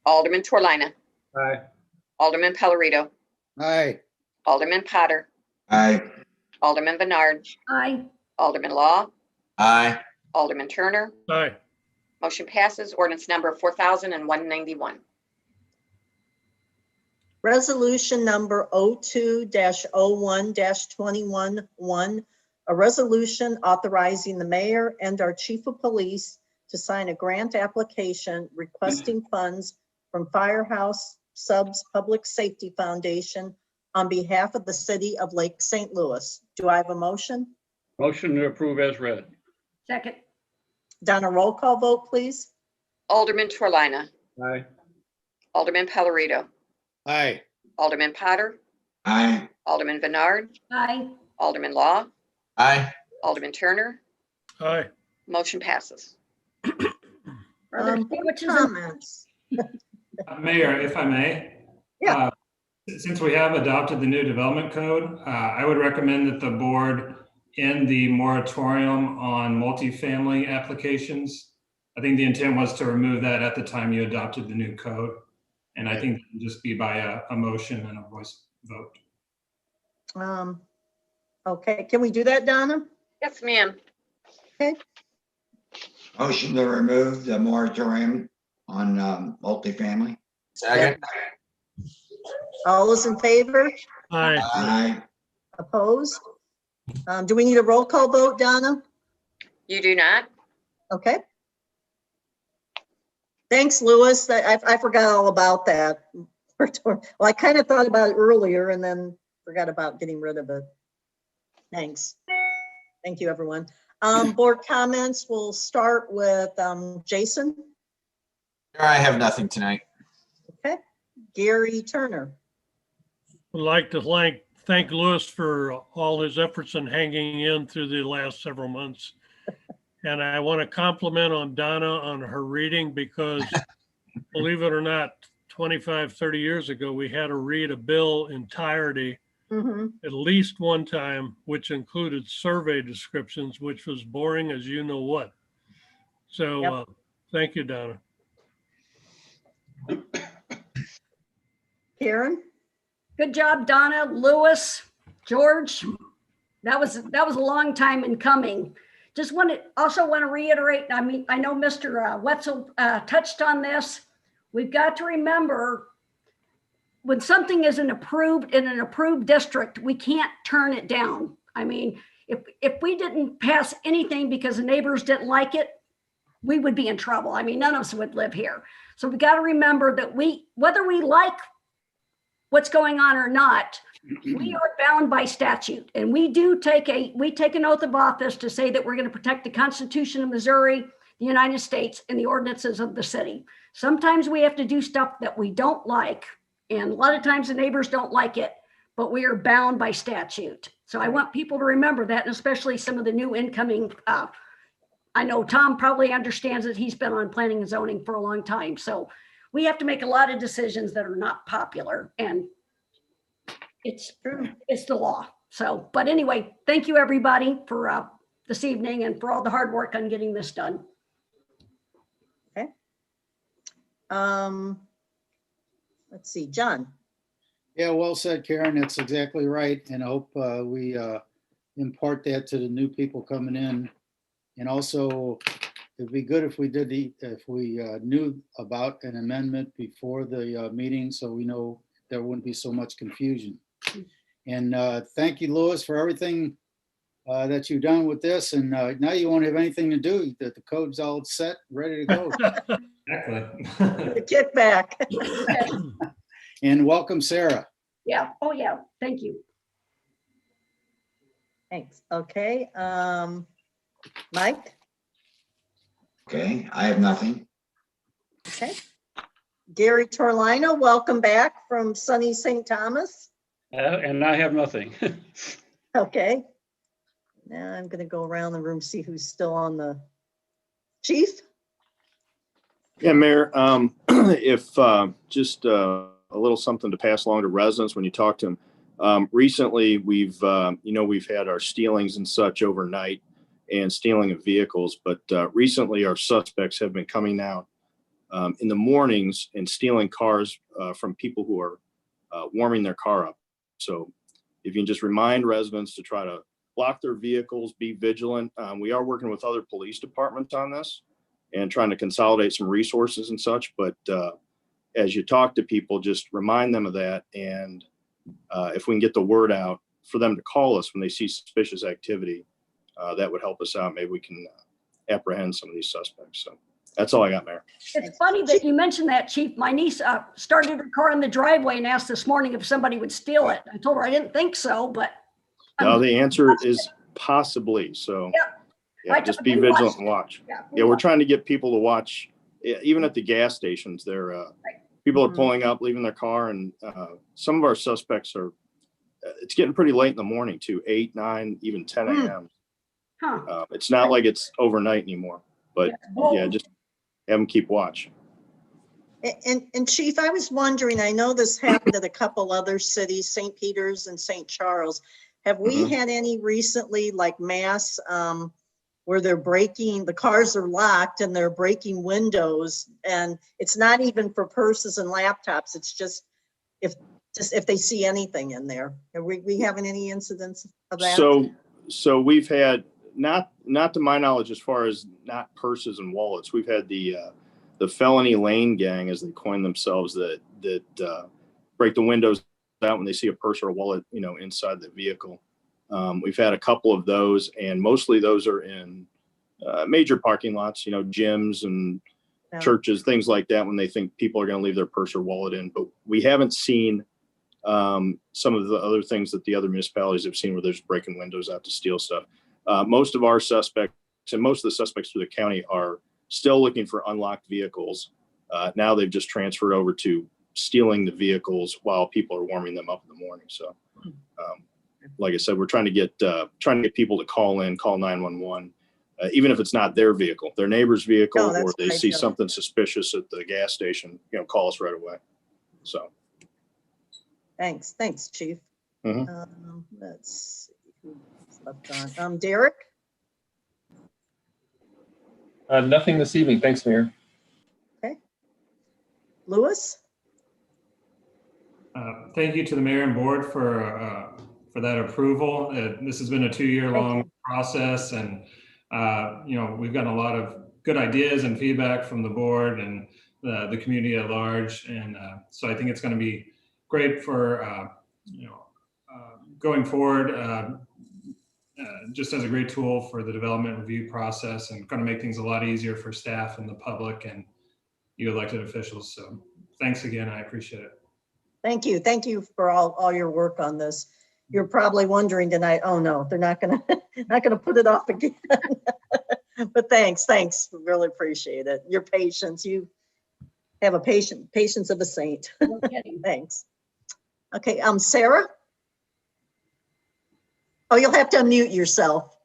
Alderman Torlina. Aye. Alderman Pellerito. Aye. Alderman Potter. Aye. Alderman Bernard. Aye. Alderman Law. Aye. Alderman Turner. Aye. Motion passes. Ordinance number 4191. Resolution number 02-01-21-1, a resolution authorizing the mayor and our chief of police to sign a grant application requesting funds from Firehouse Subs Public Safety Foundation on behalf of the city of Lake St. Louis. Do I have a motion? Motion to approve as read. Second. Donna, roll call vote, please. Alderman Torlina, Aye. Alderman Pellerito, Aye. Alderman Potter, Aye. Alderman Bernard, Aye. Alderman Law, Aye. Alderman Turner, Aye. motion passes. Are there Board sandwiches in- comments. Mayor, if I may. Yeah. Since we have adopted the new development code, I would recommend that the board end the moratorium on multifamily applications. I think the intent was to remove that at the time you adopted the new code. And I think it would just be by a motion and a voice vote. Okay, can we do that, Donna? Yes, ma'am. Motion to remove the moratorium on multifamily. Second. All those in favor? Aye. Aye. Opposed? Do we need a roll call vote, Donna? You do not? Okay. Thanks, Louis. I forgot all about that. Well, I kind of thought about it earlier and then forgot about getting rid of it. Thanks. Thank you, everyone. Board comments, we'll start with Jason. I have nothing tonight. Okay. Gary Turner. Would like to thank Louis for all his efforts in hanging in through the last several months. And I want to compliment on Donna on her reading because believe it or not, 25, 30 years ago, we had to read a bill entirety at least one time, which included survey descriptions, which was boring as you know what. So thank you, Donna. Karen. Good job, Donna, Louis, George. That was a long time in coming. Just also want to reiterate, I mean, I know Mr. Wetzel touched on this. We've got to remember when something is in an approved district, we can't turn it down. I mean, if we didn't pass anything because the neighbors didn't like it, we would be in trouble. I mean, none of us would live here. So we got to remember that whether we like what's going on or not, we are bound by statute, and we take an oath of office to say that we're going to protect the Constitution of Missouri, the United States, and the ordinances of the city. Sometimes we have to do stuff that we don't like, and a lot of times the neighbors don't like it, but we are bound by statute. So I want people to remember that, and especially some of the new incoming. I know Tom probably understands that he's been on planning and zoning for a long time. So we have to make a lot of decisions that are not popular, and it's the law. So, but anyway, thank you everybody for this evening and for all the hard work on getting this done. Okay. Let's see, John. Yeah, well said, Karen. That's exactly right. And I hope we impart that to the new people coming in. And also, it'd be good if we knew about an amendment before the meeting, so we know there wouldn't be so much confusion. And thank you, Louis, for everything that you've done with this. And now you won't have anything to do. The code's all set, ready to go. Exactly. The kickback. And welcome, Sarah. Yeah. Oh, yeah. Thank you. Thanks. Okay. Mike. Okay, I have nothing. Okay. Gary Torlina, welcome back from sunny St. Thomas. And I have nothing. Okay. Now I'm going to go around the room, see who's still on the chief. Yeah, Mayor, if just a little something to pass along to residents when you talk to them. Recently, we've had our stealings and such overnight and stealing of vehicles, but recently our suspects have been coming out in the mornings and stealing cars from people who are warming their car up. So if you can just remind residents to try to block their vehicles, be vigilant. We are working with other police departments on this and trying to consolidate some resources and such. But as you talk to people, just remind them of that. And if we can get the word out for them to call us when they see suspicious activity, that would help us out. Maybe we can apprehend some of these suspects. So that's all I got, Mayor. It's funny that you mentioned that, Chief. My niece started her car in the driveway and asked this morning if somebody would steal it. I told her I didn't think so, but. No, the answer is possibly. So yeah, just be vigilant and watch. Yeah, we're trying to get people to watch, even at the gas stations. People are pulling up, leaving their car, and some of our suspects are. It's getting pretty late in the morning too, 8, 9, even 10 a.m. It's not like it's overnight anymore, but yeah, just have them keep watch. And Chief, I was wondering, I know this happened at a couple other cities, St. Peter's and St. Charles. Have we had any recently, like mass, where they're breaking, the cars are locked and they're breaking windows, and it's not even for purses and laptops. It's just if they see anything in there. Are we having any incidents of that? So we've had, not to my knowledge, as far as not purses and wallets, we've had the felony lane gang, as they coin themselves, that break the windows out when they see a purse or a wallet, inside the vehicle. We've had a couple of those, and mostly those are in major parking lots, gyms and churches, things like that, when they think people are going to leave their purse or wallet in. But we haven't seen some of the other things that the other municipalities have seen, where they're just breaking windows out to steal stuff. Most of our suspects and most of the suspects through the county are still looking for unlocked vehicles. Now they've just transferred over to stealing the vehicles while people are warming them up in the morning. So, like I said, we're trying to get people to call 911, even if it's not their vehicle, their neighbor's vehicle, or they see something suspicious at the gas station. Call us right away. So, thanks, Chief. Let's see who's left on. Derek. Nothing this evening. Thanks, Mayor. Okay. Lewis. Thank you to the mayor and board for that approval. This has been a 2-year-long process, and we've gotten a lot of good ideas and feedback from the board and the community at large, and so I think it's going to be great for going forward. Just as a great tool for the development review process, and going to make things a lot easier for staff and the public and you elected officials. So thanks again. I appreciate it. Thank you for all your work on this. You're probably wondering tonight, oh no, they're not gonna put it off again. But thanks, really appreciate it. Your patience, you have a patience of a saint. Thanks. Okay, Sarah. Oh, you'll have to unmute yourself.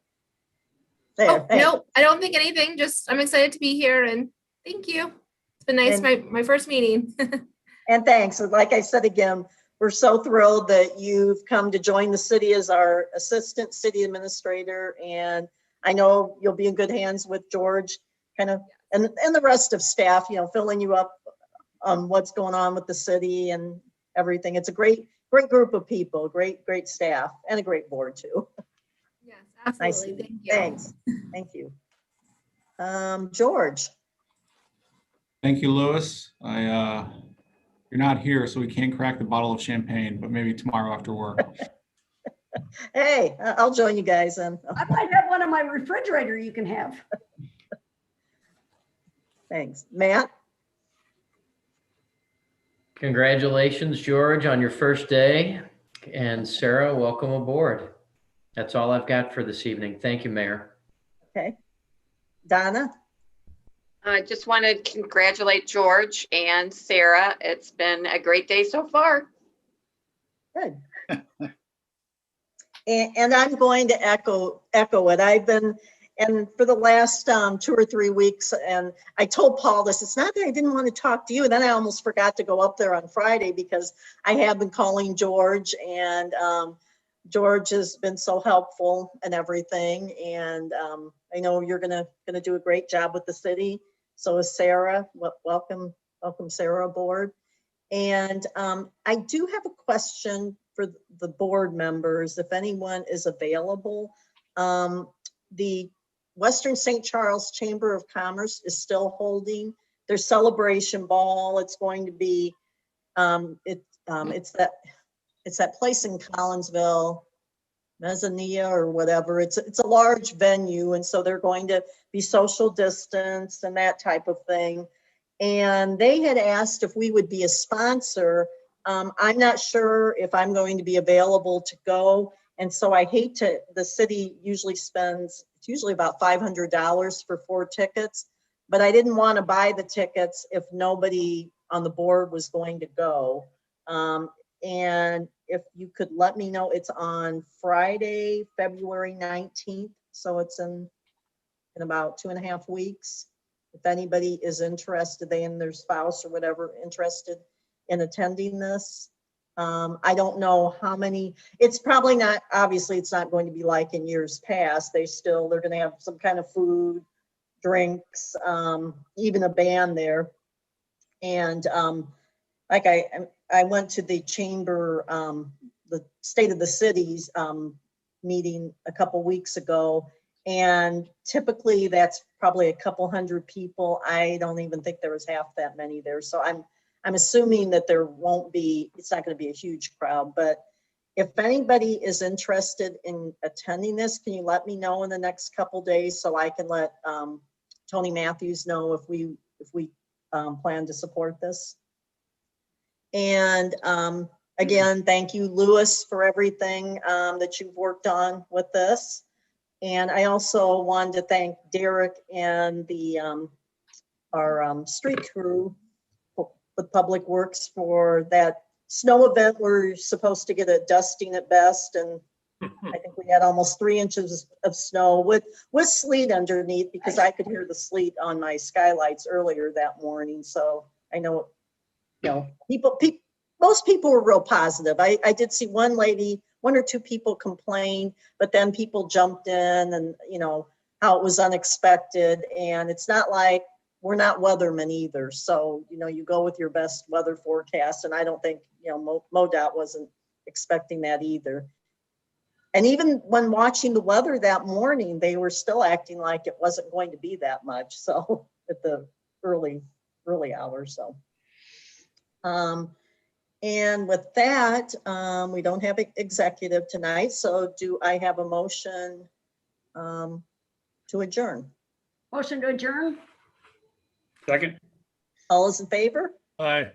There. Oh, no, I don't think anything. Just I'm excited to be here, and thank you. It's been nice, my first meeting. And thanks. Like I said again, we're so thrilled that you've come to join the city as our assistant city administrator, and I know you'll be in good hands with George, and the rest of staff, filling you up on what's going on with the city and everything. It's a great group of people, great staff, and a great board too. Yes, absolutely. Thank you. Thanks. Thank you. George. Thank you, Lewis. You're not here, so we can't crack the bottle of champagne, but maybe tomorrow after work. Hey, I'll join you guys then. I might have one in my refrigerator you can have. Thanks. Matt? Congratulations, George, on your first day. And Sarah, welcome aboard. That's all I've got for this evening. Thank you, Mayor. Okay. Donna? I just want to congratulate George and Sarah. It's been a great day so far. Good. And I'm going to echo it. I've been, and for the last 2 or 3 weeks, and I told Paul this, it's not that I didn't want to talk to you, and then I almost forgot to go up there on Friday because I have been calling George, and George has been so helpful and everything. And I know you're gonna do a great job with the city. So is Sarah. Welcome Sarah aboard. And I do have a question for the board members, if anyone is available. The Western St. Charles Chamber of Commerce is still holding their celebration ball. It's going to be, it's that place in Collinsville. mezzanine or whatever. It's a large venue, and so they're going to be social distance and that type of thing. And they had asked if we would be a sponsor. I'm not sure if I'm going to be available to go. And so I hate to, the city usually spends, it's usually about $500 for 4 tickets, but I didn't want to buy the tickets if nobody on the board was going to go. And if you could let me know, it's on Friday, February 19th. So it's in about 2.5 weeks. If anybody is interested, they and their spouse or whatever interested in attending this. I don't know how many, it's probably not, obviously it's not going to be like in years past. They're going to have some kind of food, drinks, even a band there. And like I went to the chamber, the State of the Cities meeting a couple weeks ago, and typically that's probably a couple hundred people. I don't even think there was half that many there. So I'm assuming that there won't be, it's not going to be a huge crowd, but if anybody is interested in attending this, can you let me know in the next couple days so I can let Tony Matthews know if we plan to support this? And again, thank you, Louis, for everything that you've worked on with this. And I also wanted to thank Derek and our street crew with Public Works for that snow event. We're supposed to get a dusting at best, and I think we had almost 3 inches of snow with sleet underneath, because I could hear the sleet on my skylights earlier that morning. So I know, most people were real positive. I did see one or two people complain, but then people jumped in and, how it was unexpected. And it's not like, we're not weathermen either. So, you go with your best weather forecast. And I don't think, MoDOT wasn't expecting that either. And even when watching the weather that morning, they were still acting like it wasn't going to be that much. So at the early hours. So, and with that, we don't have an executive tonight. So do I have a motion to adjourn? Motion to adjourn? Second. All those in favor? Aye.